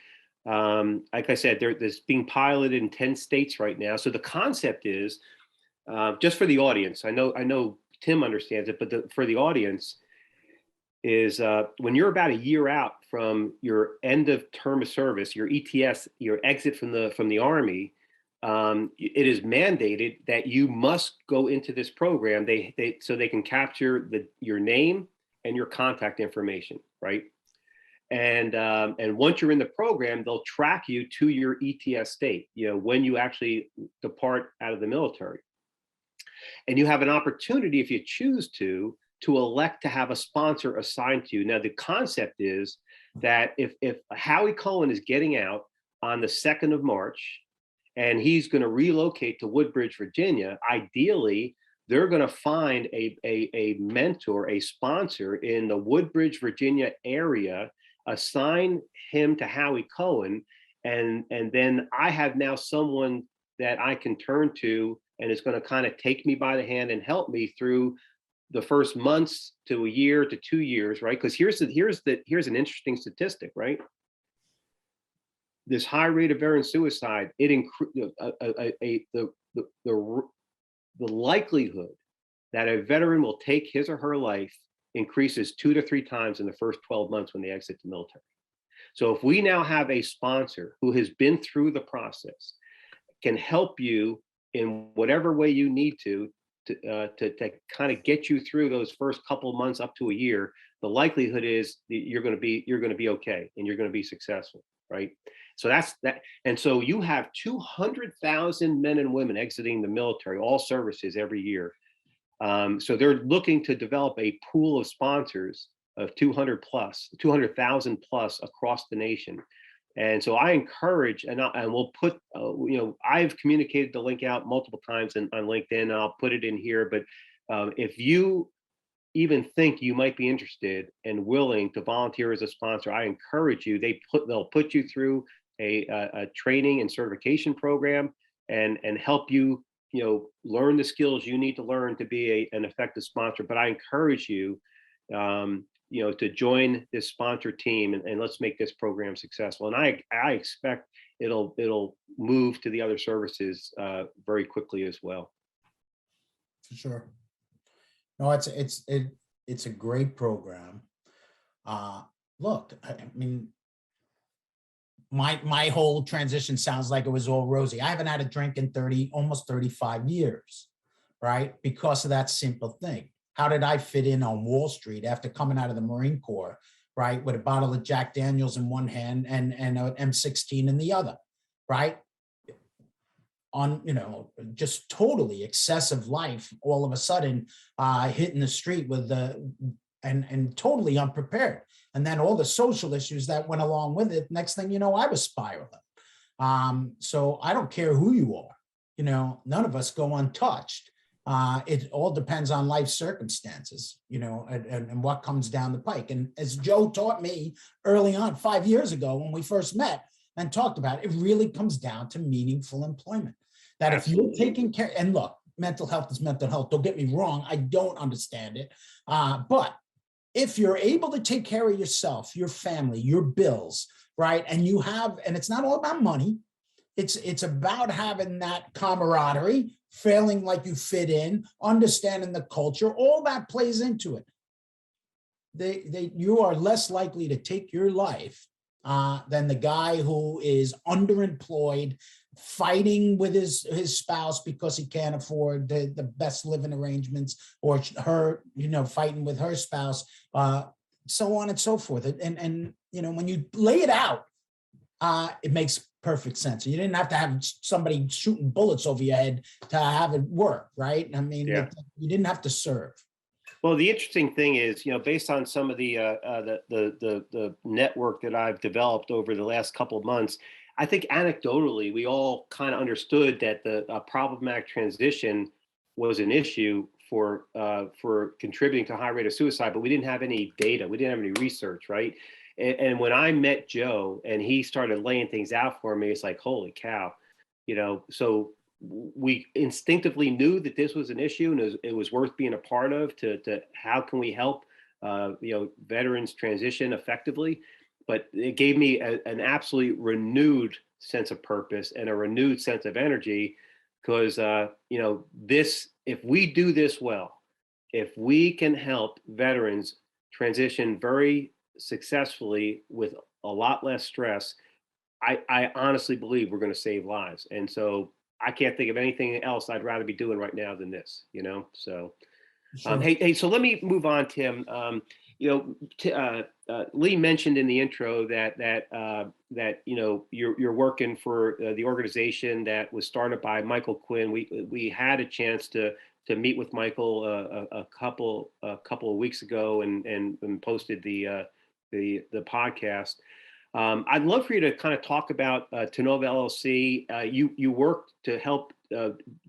Like I said, there's being piloted in 10 states right now. So the concept is, just for the audience, I know Tim understands it, but for the audience is, when you're about a year out from your end of term of service, your ETS, your exit from the Army, it is mandated that you must go into this program. So they can capture your name and your contact information, right? And once you're in the program, they'll track you to your ETS state, when you actually depart out of the military. And you have an opportunity, if you choose to elect to have a sponsor assigned to you. Now, the concept is that if Howie Cohen is getting out on the 2nd of March, and he's going to relocate to Woodbridge, Virginia, ideally, they're going to find a mentor, a sponsor in the Woodbridge, Virginia area, assign him to Howie Cohen, and then I have now someone that I can turn to, and it's going to kind of take me by the hand and help me through the first months to a year to 2 years, right? Because here's an interesting statistic, right? This high rate of veteran suicide, the likelihood that a veteran will take his or her life increases 2 to 3 times in the first 12 months when they exit the military. So if we now have a sponsor who has been through the process, can help you in whatever way you need to kind of get you through those first couple of months up to a year, the likelihood is that you're going to be okay, and you're going to be successful, right? So that's that. And so you have 200,000 men and women exiting the military, all services, every year. So they're looking to develop a pool of sponsors of 200,000 plus across the nation. And so I encourage, and we'll put, I've communicated the link out multiple times on LinkedIn, and I'll put it in here. But if you even think you might be interested and willing to volunteer as a sponsor, I encourage you. They'll put you through a training and certification program, and help you, learn the skills you need to learn to be an effective sponsor. But I encourage you, to join this sponsor team, and let's make this program successful. And I expect it'll move to the other services very quickly as well. For sure. No, it's a great program. Look, I mean, my whole transition sounds like it was all rosy. I haven't had a drink in almost 35 years, right? Because of that simple thing. How did I fit in on Wall Street after coming out of the Marine Corps, right? With a bottle of Jack Daniels in one hand and an M16 in the other, right? On, just totally excessive life, all of a sudden hitting the street with and totally unprepared. And then all the social issues that went along with it. Next thing you know, I was spiraling. So I don't care who you are, none of us go untouched. It all depends on life circumstances, and what comes down the pike. And as Joe taught me early on 5 years ago when we first met and talked about it, it really comes down to meaningful employment. That Absolutely. If you're taking care, and look, mental health is mental health. Don't get me wrong. I don't understand it. But if you're able to take care of yourself, your family, your bills, right? And it's not all about money. It's about having that camaraderie, feeling like you fit in, understanding the culture, all that plays into it. You are less likely to take your life than the guy who is underemployed, fighting with his spouse because he can't afford the best living arrangements, or her, fighting with her spouse, so on and so forth. And when you lay it out, it makes perfect sense. You didn't have to have somebody shooting bullets over your head to have it work, right? I mean, you didn't have to serve. Well, the interesting thing is, based on some of the network that I've developed over the last couple of months, I think anecdotally, we all kind of understood that the problematic transition was an issue for contributing to a high rate of suicide, but we didn't have any data. We didn't have any research, right? And when I met Joe and he started laying things out for me, it's like, holy cow, so we instinctively knew that this was an issue and it was worth being a part of to how can we help, veterans transition effectively. But it gave me an absolutely renewed sense of purpose and a renewed sense of energy because, if we do this well, if we can help veterans transition very successfully with a lot less stress, I honestly believe we're going to save lives. And so I can't think of anything else I'd rather be doing right now than this, so. Sure. Hey, so let me move on, Tim. Lee mentioned in the intro that you're working for the organization that was started by Michael Quinn. We had a chance to meet with Michael a couple of weeks ago and posted the podcast. I'd love for you to kind of talk about Tenova LLC. You work to help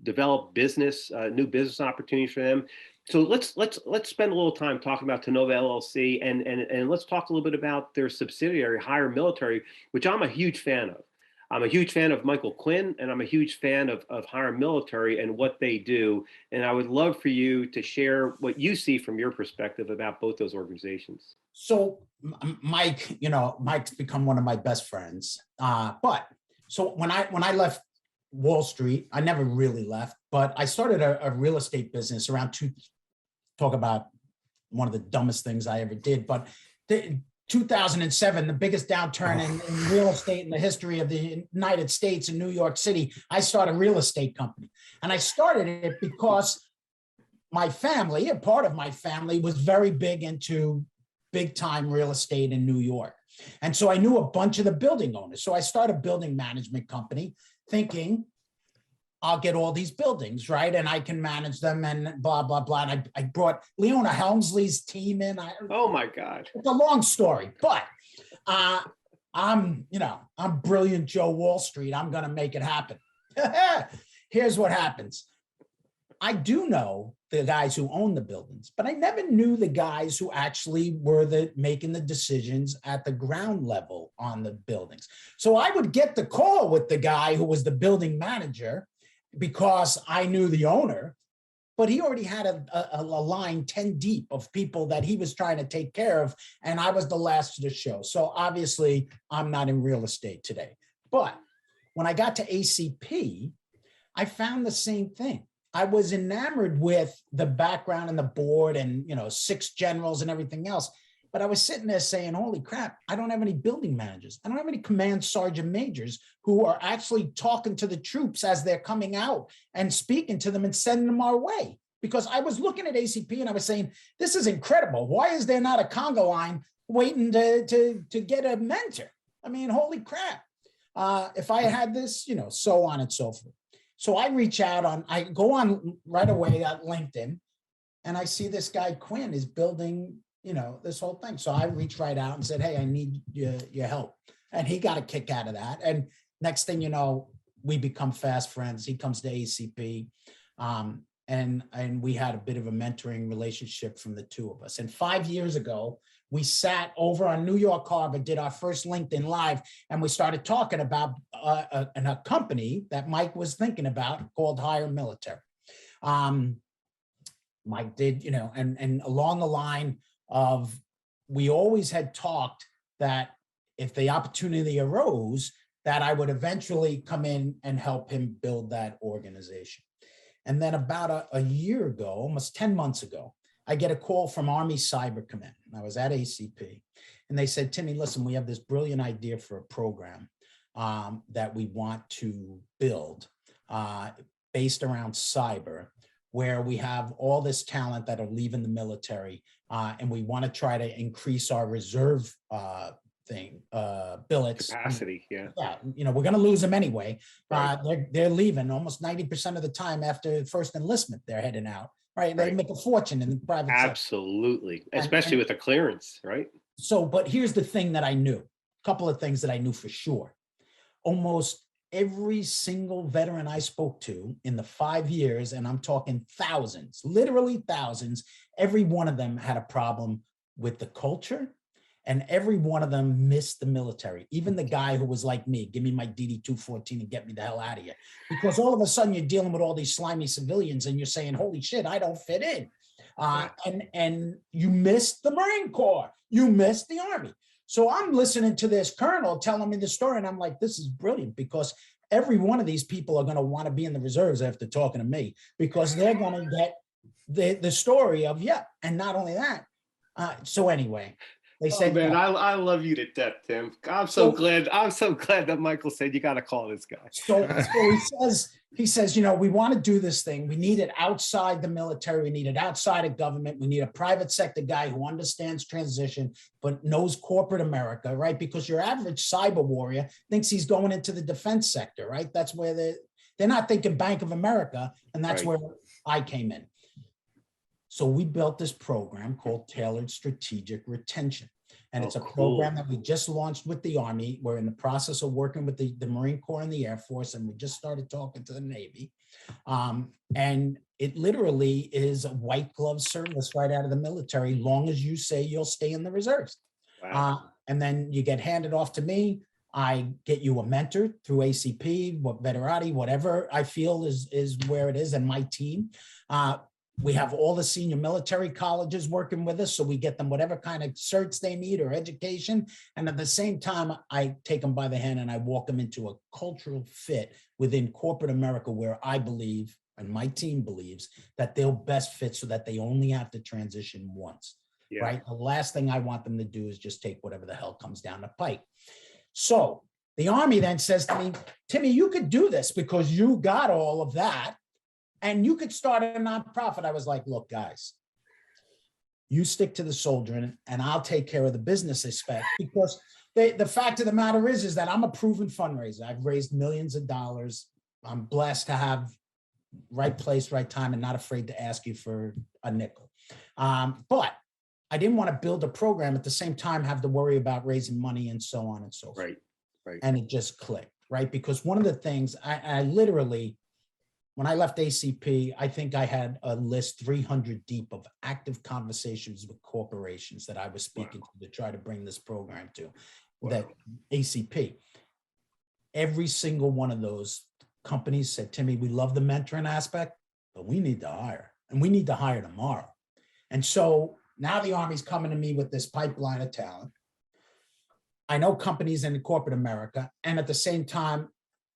develop new business opportunities for them. So let's spend a little time talking about Tenova LLC and let's talk a little bit about their subsidiary, HireMilitary, which I'm a huge fan of. I'm a huge fan of Michael Quinn, and I'm a huge fan of HireMilitary and what they do. And I would love for you to share what you see from your perspective about both those organizations. So Mike's become one of my best friends. But when I left Wall Street, I never really left, but I started a real estate business around talk about one of the dumbest things I ever did, but 2007, the biggest downturn in real estate in the history of the United States in New York City, I started a real estate company. And I started it because my family, a part of my family, was very big into big time real estate in New York. And so I knew a bunch of the building owners. So I started a building management company thinking I'll get all these buildings, right? And I can manage them and blah, blah, blah. And I brought Leona Helmsley's team in. Oh my God. It's a long story, but I'm brilliant Joe Wall Street. I'm going to make it happen. Here's what happens. I do know the guys who own the buildings, but I never knew the guys who actually were making the decisions at the ground level on the buildings. So I would get the call with the guy who was the building manager because I knew the owner, but he already had a line 10 deep of people that he was trying to take care of. And I was the last to the show. So obviously I'm not in real estate today. But when I got to ACP, I found the same thing. I was enamored with the background and the board and, 6 generals and everything else. But I was sitting there saying, holy crap, I don't have any building managers. I don't have any command sergeant majors who are actually talking to the troops as they're coming out and speaking to them and sending them our way. Because I was looking at ACP and I was saying, this is incredible. Why is there not a Congo line waiting to get a mentor? I mean, holy crap. If I had this, so on and so forth. So I reach out I go on right away at LinkedIn and I see this guy Quinn is building, this whole thing. So I reached right out and said, hey, I need your help. And he got a kick out of that. And next thing you know, we become fast friends. He comes to ACP and we had a bit of a mentoring relationship from the two of us. And 5 years ago, we sat over on New York Harbor, did our first LinkedIn Live, and we started talking about a company that Mike was thinking about called HireMilitary. Mike did, and along the line, of, we always had talked that if the opportunity arose, that I would eventually come in and help him build that organization. And then about a year ago, almost 10 months ago, I get a call from Army Cyber Command. I was at ACP, and they said, Timmy, listen, we have this brilliant idea for a program that we want to build based around cyber, where we have all this talent that are leaving the military, and we want to try to increase our reserve billets. Capacity, yeah. Yeah, we're going to lose them anyway. Right. They're leaving almost 90% of the time after first enlistment. They're heading out. Right. They Right. make a fortune in the private sector. Absolutely. Especially with the clearance, right? So, but here's the thing that I knew, a couple of things that I knew for sure. Almost every single veteran I spoke to in the 5 years, and I'm talking thousands, literally thousands, every one of them had a problem with the culture, and every one of them missed the military. Even the guy who was like me, give me my DD-214 and get me the hell out of here. Because all of a sudden you're dealing with all these slimy civilians and you're saying, holy shit, I don't fit in. And you missed the Marine Corps, you missed the Army. So I'm listening to this colonel telling me the story, and I'm like, this is brilliant, because every one of these people are going to want to be in the reserves after talking to me, because they're going to get the story of, yeah. And not only that, so anyway, they said, man, yeah. I love you to death, Tim. I'm so glad that Michael said you got to call this guy. So he says, we want to do this thing. We need it outside the military. We need it outside of government. We need a private sector guy who understands transition, but knows corporate America, right? Because your average cyber warrior thinks he's going into the defense sector, right? That's where they're not thinking Bank of America. And that's Right. where I came in. So we built this program called Tailored Strategic Retention. And it's a program that we just launched with the Army. We're in the process of working with the Marine Corps and the Air Force, and we just started talking to the Navy. And it literally is a white glove service right out of the military, long as you say you'll stay in the reserves. Wow. And then you get handed off to me. I get you a mentor through ACP, Veterati, whatever I feel is where it is, and my team. We have all the senior military colleges working with us, so we get them whatever kind of certs they need or education. And at the same time, I take them by the hand and I walk them into a cultural fit within corporate America, where I believe, and my team believes, that they'll best fit so that they only have to transition once, Yeah. right? The last thing I want them to do is just take whatever the hell comes down the pike. So the Army then says to me, Timmy, you could do this because you got all of that, and you could start a nonprofit. I was like, look, guys, you stick to the soldier and I'll take care of the business aspect, because the fact of the matter is that I'm a proven fundraiser. I've raised millions of dollars. I'm blessed to have right place, right time, and not afraid to ask you for a nickel. But I didn't want to build a program at the same time, have to worry about raising money and so on and so forth. Right. And it just clicked, right? Because one of the things I literally, when I left ACP, I think I had a list 300 deep of active conversations with corporations that I was speaking to try to bring this program to. That ACP. Every single one of those companies said, Timmy, we love the mentoring aspect, but we need to hire, and we need to hire tomorrow. And so now the Army's coming to me with this pipeline of talent. I know companies in corporate America, and at the same time,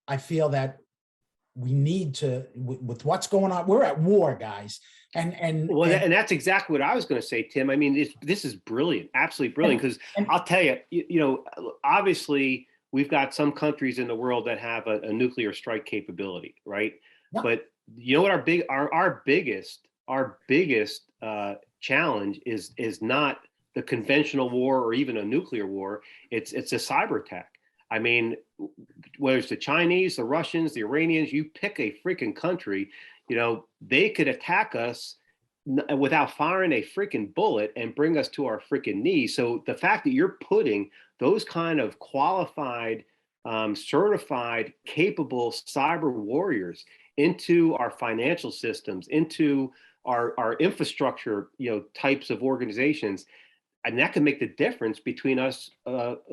I feel that we need to, with what's going on, we're at war, guys. And that's exactly what I was going to say, Tim. I mean, this is brilliant, absolutely brilliant. Because I'll tell you, obviously we've got some countries in the world that have a nuclear strike capability, right? Yeah. But you know what our biggest challenge is not the conventional war or even a nuclear war. It's a cyber attack. I mean, whether it's the Chinese, the Russians, the Iranians, you pick a freaking country, they could attack us without firing a freaking bullet and bring us to our freaking knees. So the fact that you're putting those kind of qualified, certified, capable cyber warriors into our financial systems, into our infrastructure, types of organizations, and that can make the difference between us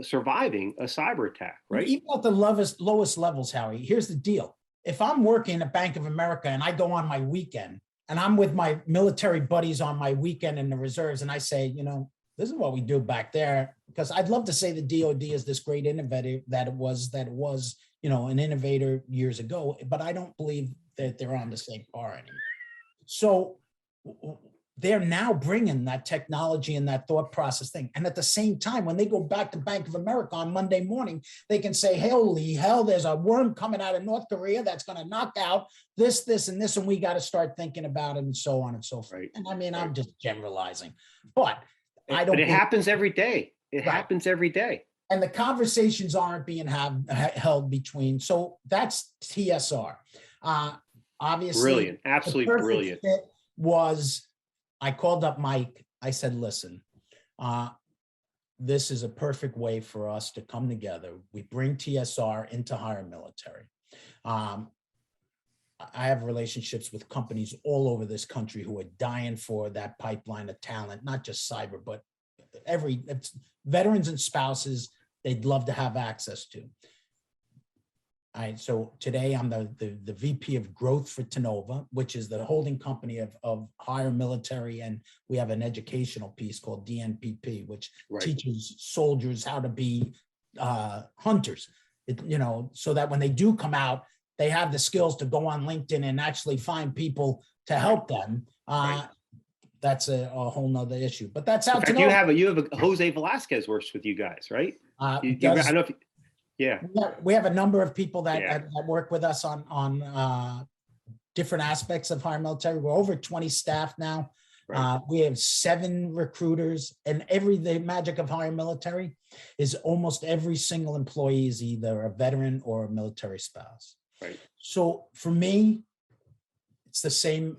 surviving a cyber attack, right? Even at the lowest levels, Howie, here's the deal. If I'm working at Bank of America and I go on my weekend and I'm with my military buddies on my weekend in the reserves, and I say, you know, this is what we do back there, because I'd love to say the DOD is this great innovator that it was, you know, an innovator years ago, but I don't believe that they're on the same par anymore. So they're now bringing that technology and that thought process thing. And at the same time, when they go back to Bank of America on Monday morning, they can say, holy hell, there's a worm coming out of North Korea that's going to knock out this, and this, and we got to start thinking about it, and so on and so forth. Right. And I mean, I'm just generalizing, but I don't. But it happens every day. It happens every day. And the conversations aren't being held between. So that's TSR. Obviously, brilliant, absolutely brilliant. I called up Mike. I said, listen, this is a perfect way for us to come together. We bring TSR into HireMilitary. I have relationships with companies all over this country who are dying for that pipeline of talent, not just cyber, but veterans and spouses they'd love to have access to. All right, so today I'm the VP of growth for Tenova, which is the holding company of HireMilitary, and we have an educational piece called DNPP, which teaches soldiers how to be hunters. So that when they do come out, they have the skills to go on LinkedIn and actually find people to help them. That's a whole nother issue, but that's how. You have a Jose Velasquez works with you guys, right? I don't know if. Yeah, we have a number of people that work with us on different aspects of HireMilitary. We're over 20 staff now. Right. We have 7 recruiters, and the magic of HireMilitary is almost every single employee is either a veteran or a military spouse. Right. So for me, it's the same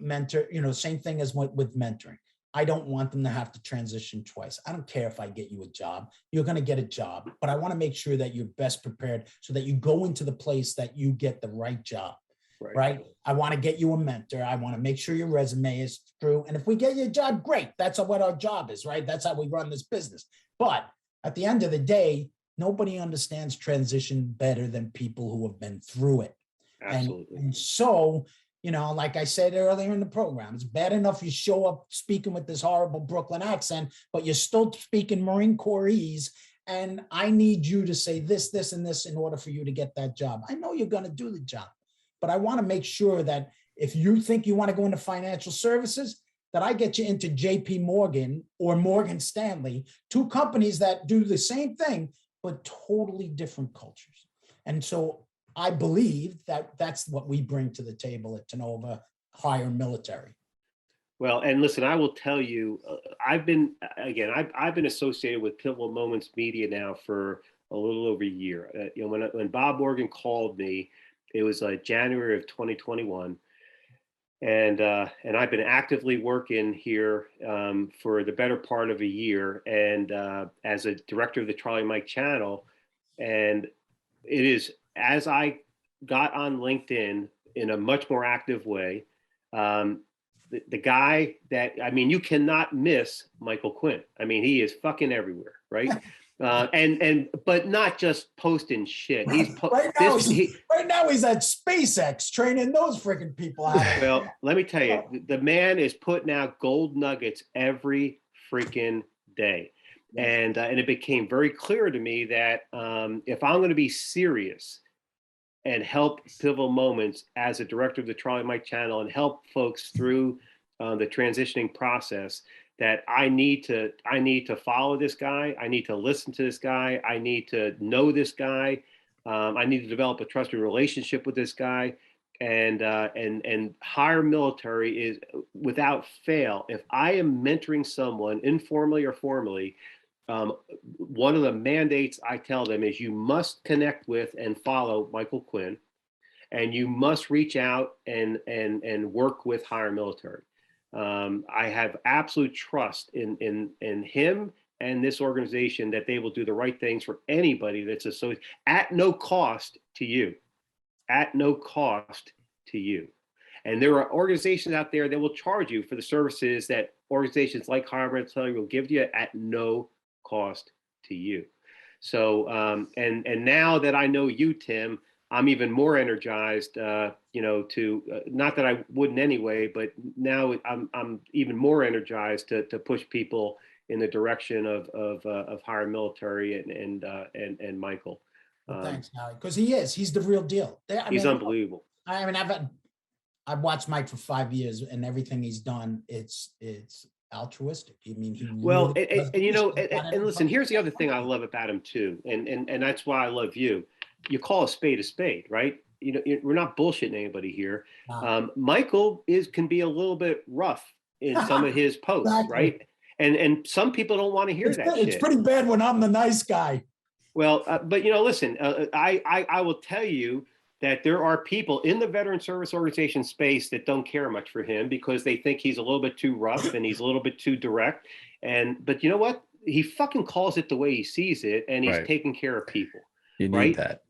same thing as with mentoring. I don't want them to have to transition twice. I don't care if I get you a job. You're going to get a job, but I want to make sure that you're best prepared so that you go into the place that you get the right job, right? I want to get you a mentor. I want to make sure your resume is true. And if we get you a job, great. That's what our job is, right? That's how we run this business. But at the end of the day, nobody understands transition better than people who have been through it. Absolutely. And so, like I said earlier in the program, it's bad enough you show up speaking with this horrible Brooklyn accent, but you're still speaking Marine Corps-ese, and I need you to say this, and this in order for you to get that job. I know you're going to do the job, but I want to make sure that if you think you want to go into financial services, that I get you into JP Morgan or Morgan Stanley, 2 companies that do the same thing, but totally different cultures. And so I believe that that's what we bring to the table at Tenova HireMilitary. Well, and listen, I will tell you, I've been associated with Pivotal Moments Media now for a little over a year. When Bob Morgan called me, it was January of 2021, and I've been actively working here for the better part of a year, and as a director of the Charlie Mike channel, and it is. As I got on LinkedIn in a much more active way, the guy that, you cannot miss Michael Quinn. He is fucking everywhere, right? But not just posting shit. Right now he's at SpaceX training those freaking people out. Well, let me tell you, the man is putting out gold nuggets every freaking day. And it became very clear to me that if I'm going to be serious and help Pivotal Moments as a director of the Charlie Mike channel and help folks through the transitioning process, that I need to follow this guy. I need to listen to this guy. I need to know this guy. I need to develop a trusted relationship with this guy. And HireMilitary is, without fail, if I am mentoring someone informally or formally, one of the mandates I tell them is you must connect with and follow Michael Quinn, and you must reach out and work with HireMilitary. I have absolute trust in him and this organization that they will do the right things for anybody that's associated at no cost to you, And there are organizations out there that will charge you for the services that organizations like HireMilitary will give you at no cost to you. So, and now that I know you, Tim, I'm even more energized, to not that I wouldn't anyway, but now I'm even more energized to push people in the direction of HireMilitary and Michael. Well, thanks, Howie, because he's the real deal. He's unbelievable. I've watched Mike for 5 years, and everything he's done, it's altruistic. I mean, and listen, here's the other thing I love about him too, and that's why I love you. You call a spade, right? We're not bullshitting anybody here. Michael can be a little bit rough in some of his posts, exactly. Right? And some people don't want to hear that. It's pretty bad when I'm the nice guy. Well, but listen, I will tell you that there are people in the veteran service organization space that don't care much for him because they think he's a little bit too rough and he's a little bit too direct. But you know what? He fucking calls it the way he sees it, and he's taking care of people. You need that.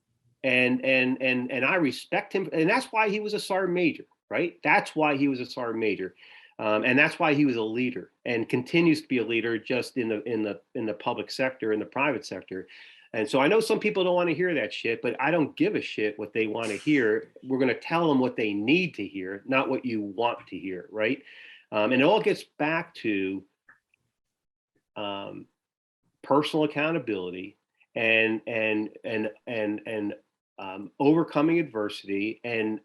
And I respect him, and that's why he was a sergeant major, right? That's why he was a sergeant major, and that's why he was a leader and continues to be a leader just in the public sector, in the private sector. And so I know some people don't want to hear that shit, but I don't give a shit what they want to hear. We're going to tell them what they need to hear, not what you want to hear, right? And it all gets back to personal accountability and overcoming adversity and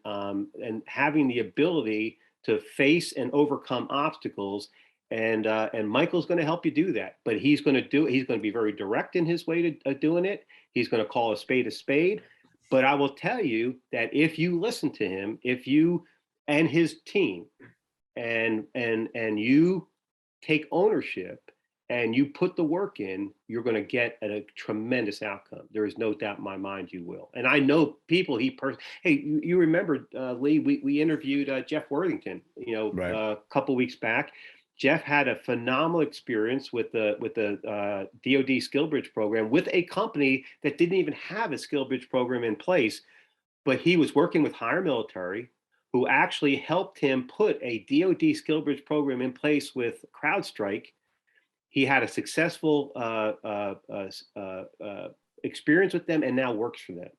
having the ability to face and overcome obstacles. And Michael's going to help you do that, but he's going to be very direct in his way to doing it. He's going to call a spade. But I will tell you that if you listen to him, if you and his team and you take ownership and you put the work in, you're going to get a tremendous outcome. There is no doubt in my mind you will. And I know people hey, you remember, Lee, we interviewed Jeff Worthington, a couple weeks back. Jeff had a phenomenal experience with the DoD SkillBridge program with a company that didn't even have a SkillBridge program in place, but he was working with HireMilitary, who actually helped him put a DoD SkillBridge program in place with CrowdStrike. He had a successful experience with them and now works for them.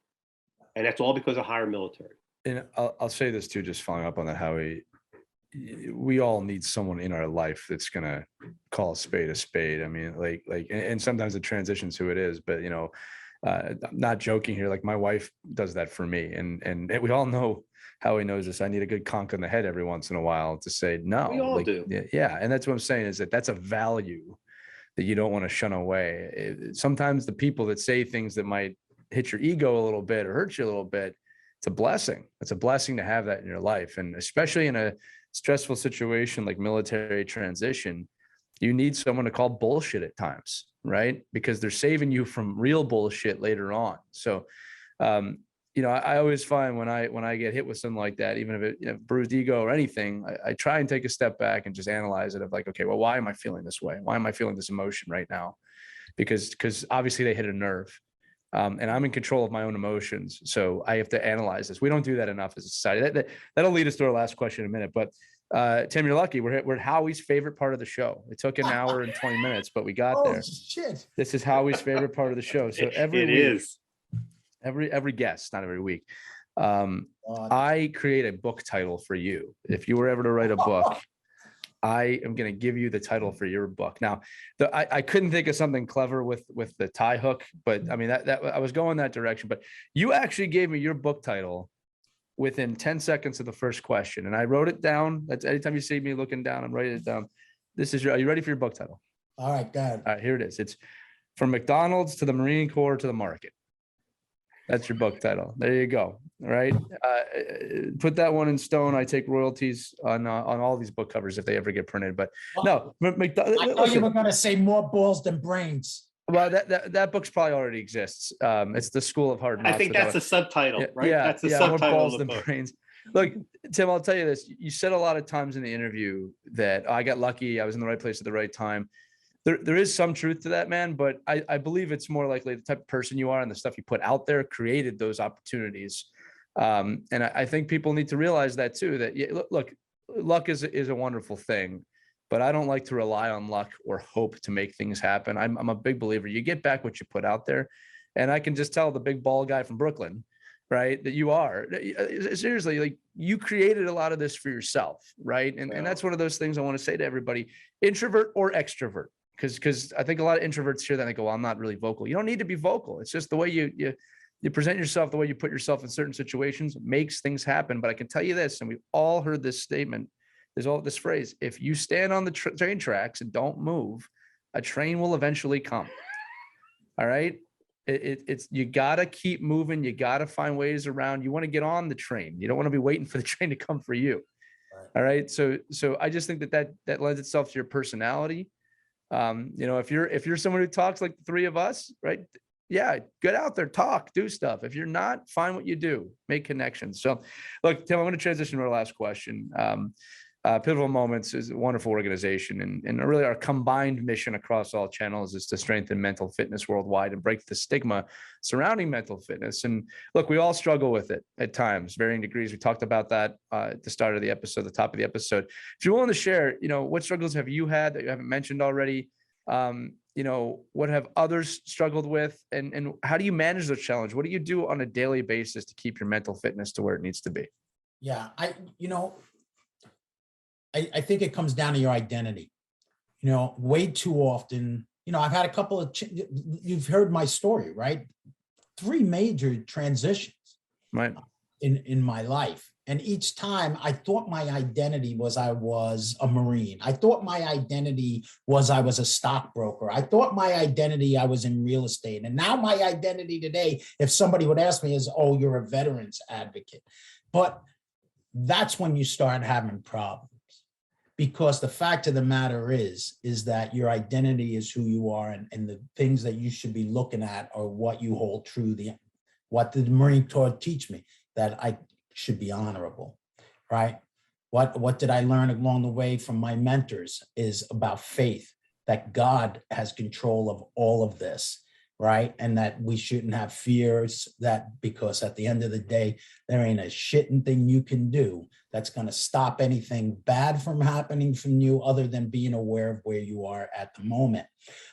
And that's all because of HireMilitary. And I'll say this too, just following up on that, Howie. We all need someone in our life that's going to call a spade. I mean, and sometimes it transitions who it is, but I'm not joking here. Like my wife does that for me. And we all know, Howie knows this. I need a good conk on the head every once in a while to say no. We all do. Yeah. And that's what I'm saying is that's a value that you don't want to shun away. Sometimes the people that say things that might hit your ego a little bit or hurt you a little bit, it's a blessing. It's a blessing to have that in your life. And especially in a stressful situation like military transition, you need someone to call bullshit at times, right? Because they're saving you from real bullshit later on. So, I always find when I get hit with something like that, even if it bruised ego or anything, I try and take a step back and just analyze it of like, okay, well, why am I feeling this way? Why am I feeling this emotion right now? Because obviously they hit a nerve. And I'm in control of my own emotions. So I have to analyze this. We don't do that enough as a society. That'll lead us to our last question in a minute. But Tim, you're lucky. We're at Howie's favorite part of the show. It took an hour and 20 minutes, but we got there. Shit. This is Howie's favorite part of the show. So every guest, not every week, I create a book title for you. If you were ever to write a book, I am going to give you the title for your book. Now, I couldn't think of something clever with the tie hook, but I mean, that I was going that direction, but you actually gave me your book title within 10 seconds of the first question. And I wrote it down. That's anytime you see me looking down, I'm writing it down. Are you ready for your book title? All right, go ahead. All right, here it is. It's From McDonald's to the Marine Corps to the Market. That's your book title. There you go. All right. Put that one in stone. I take royalties on all these book covers if they ever get printed. But no, I thought you were going to say more balls than brains. Well, that book's probably already exists. It's The School of Hard Knocks. I think that's the subtitle, right? Yeah, that's the subtitle. More balls of the than book. brains. Look, Tim, I'll tell you this. You said a lot of times in the interview that I got lucky. I was in the right place at the right time. There is some truth to that, man, but I believe it's more likely the type of person you are and the stuff you put out there created those opportunities. And I think people need to realize that too, that look, luck is a wonderful thing, but I don't like to rely on luck or hope to make things happen. I'm a big believer. You get back what you put out there. And I can just tell the big ball guy from Brooklyn, right? That you are. Seriously, like you created a lot of this for yourself, right? And that's one of those things I want to say to everybody, introvert or extrovert. Because I think a lot of introverts hear that and they go, well, I'm not really vocal. You don't need to be vocal. It's just the way you present yourself, the way you put yourself in certain situations makes things happen. But I can tell you this, and we've all heard this statement, there's all this phrase, if you stand on the train tracks and don't move, a train will eventually come. All right. It's you got to keep moving. You got to find ways around. You want to get on the train. You don't want to be waiting for the train to come for you. Right. All right. So I just think that lends itself to your personality. If you're someone who talks like the three of us, right? Yeah, get out there, talk, do stuff. If you're not, find what you do, make connections. So look, Tim, I'm going to transition to our last question. Pivotal Moments is a wonderful organization, and really our combined mission across all channels is to strengthen mental fitness worldwide and break the stigma surrounding mental fitness. And look, we all struggle with it at times, varying degrees. We talked about that at the start of the episode, the top of the episode. If you're willing to share, what struggles have you had that you haven't mentioned already? What have others struggled with, and how do you manage those challenges? What do you do on a daily basis to keep your mental fitness to where it needs to be? Yeah, I think it comes down to your identity. Way too often, I've had a couple of, you've heard my story, right? 3 major transitions Right. in my life. And each time I thought my identity was I was a Marine. I thought my identity was I was a stockbroker. I thought my identity I was in real estate. And now my identity today, if somebody would ask me, is, oh, you're a veterans advocate. But that's when you start having problems. Because the fact of the matter is that your identity is who you are, and the things that you should be looking at are what you hold true. What the Marine Corps teach me, that I should be honorable, right? What did I learn along the way from my mentors is about faith, that God has control of all of this, right? And that we shouldn't have fears, that because at the end of the day, there ain't a shitting thing you can do that's going to stop anything bad from happening from you, other than being aware of where you are at the moment.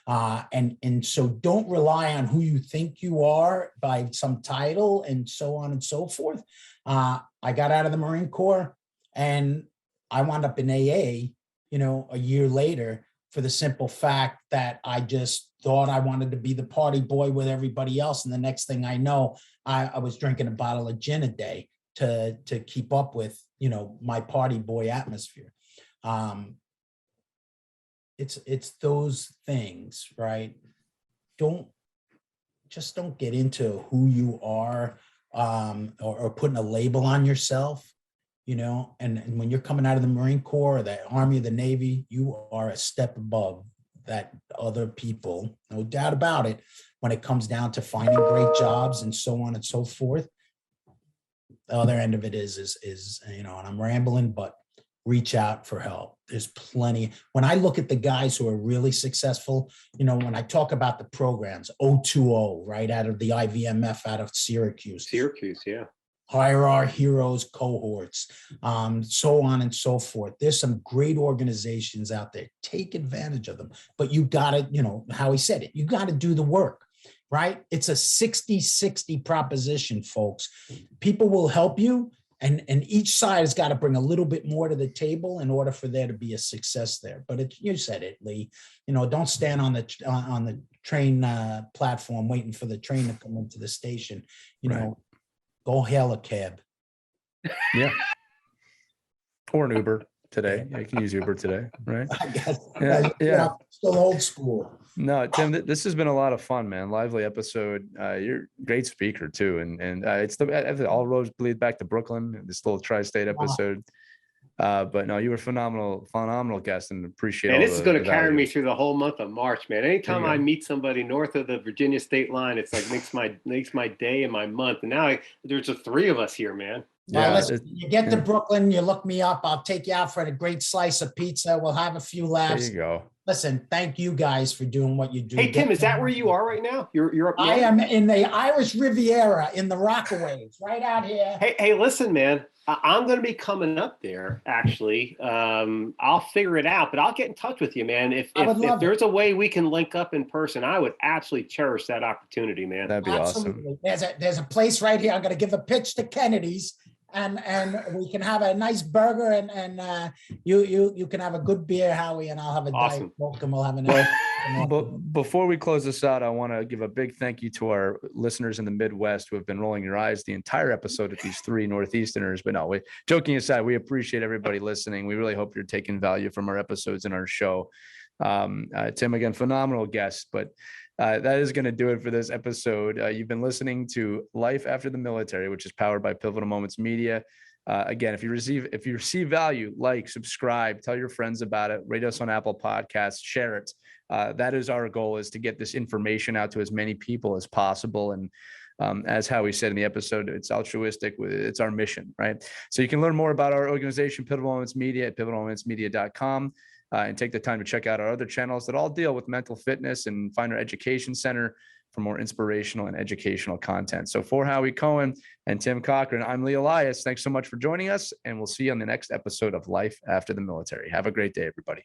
And so don't rely on who you think you are by some title and so on and so forth. I got out of the Marine Corps and I wound up in AA, a year later, for the simple fact that I just thought I wanted to be the party boy with everybody else. And the next thing I know, I was drinking a bottle of gin a day to keep up with, my party boy atmosphere. It's those things, right? Don't get into who you are, or putting a label on yourself, and when you're coming out of the Marine Corps or the Army or the Navy, you are a step above that other people, no doubt about it, when it comes down to finding great jobs and so on and so forth. The other end of it is, and I'm rambling, but reach out for help. There's plenty. When I look at the guys who are really successful, when I talk about the programs, 020, right, out of the IVMF out of Syracuse. Yeah. Hire Our Heroes cohorts, so on and so forth. There's some great organizations out there. Take advantage of them. But you got to, Howie said it, you got to do the work, right? It's a 60-60 proposition, folks. People will help you, and each side has got to bring a little bit more to the table in order for there to be a success there. But you said it, Lee. Don't stand on the train platform waiting for the train to come into the station. Right. Go hail a cab. Yeah. Or an Uber today. Yeah, you can use Uber today, right? I guess. Yeah. Still old school. No, Tim, this has been a lot of fun, man. Lively episode. You're a great speaker too. And it's all roads lead back to Brooklyn, this little tri-state episode. But no, you were phenomenal guest, and appreciate. And this is going to carry me through the whole month of March, man. Anytime I meet somebody north of the Virginia state line, it's like makes my day and my month. And now there's the 3 of us here, man. Well, Yeah, listen, you get to Brooklyn, you look me up. I'll take you out for a great slice of pizza. We'll have a few there laughs. you go. Listen, thank you guys for doing what you do. Hey, Tim, is that where you are right now? You're up I north? am in the Irish Riviera in the Rockaways, right out here. Hey, listen, man. I'm going to be coming up there. Actually, I'll figure it out, but I'll get in touch with you, man. If there's a way we can link up in person, I would absolutely cherish that opportunity, man. That'd be Absolutely. awesome. There's a place right here. I'm going to give a pitch to Kennedy's, and we can have a nice burger, and you can have a good beer, Howie, and I'll have a Awesome. Diet Coke, and we'll have a But before we close this out, I want to give a big thank you to our listeners in the Midwest who have been rolling your eyes the entire episode at these three Northeasterners. But no, joking aside, we appreciate everybody listening. We really hope you're taking value from our episodes and our show. Tim, again, phenomenal guest, but that is going to do it for this episode. You've been listening to Life After the Military, which is powered by Pivotal Moments Media. Again, if you receive value, like, subscribe, tell your friends about it, rate us on Apple Podcasts, share it. That is our goal, is to get this information out to as many people as possible. And as Howie said in the episode, it's altruistic. It's our mission, right? So you can learn more about our organization, Pivotal Moments Media, at pivotalmomentsmedia.com. And take the time to check out our other channels that all deal with mental fitness, and find our education center for more inspirational and educational content. So for Howie Cohen and Tim Cochrane, I'm Lee Elias. Thanks so much for joining us, and we'll see you on the next episode of Life After the Military. Have a great day, everybody.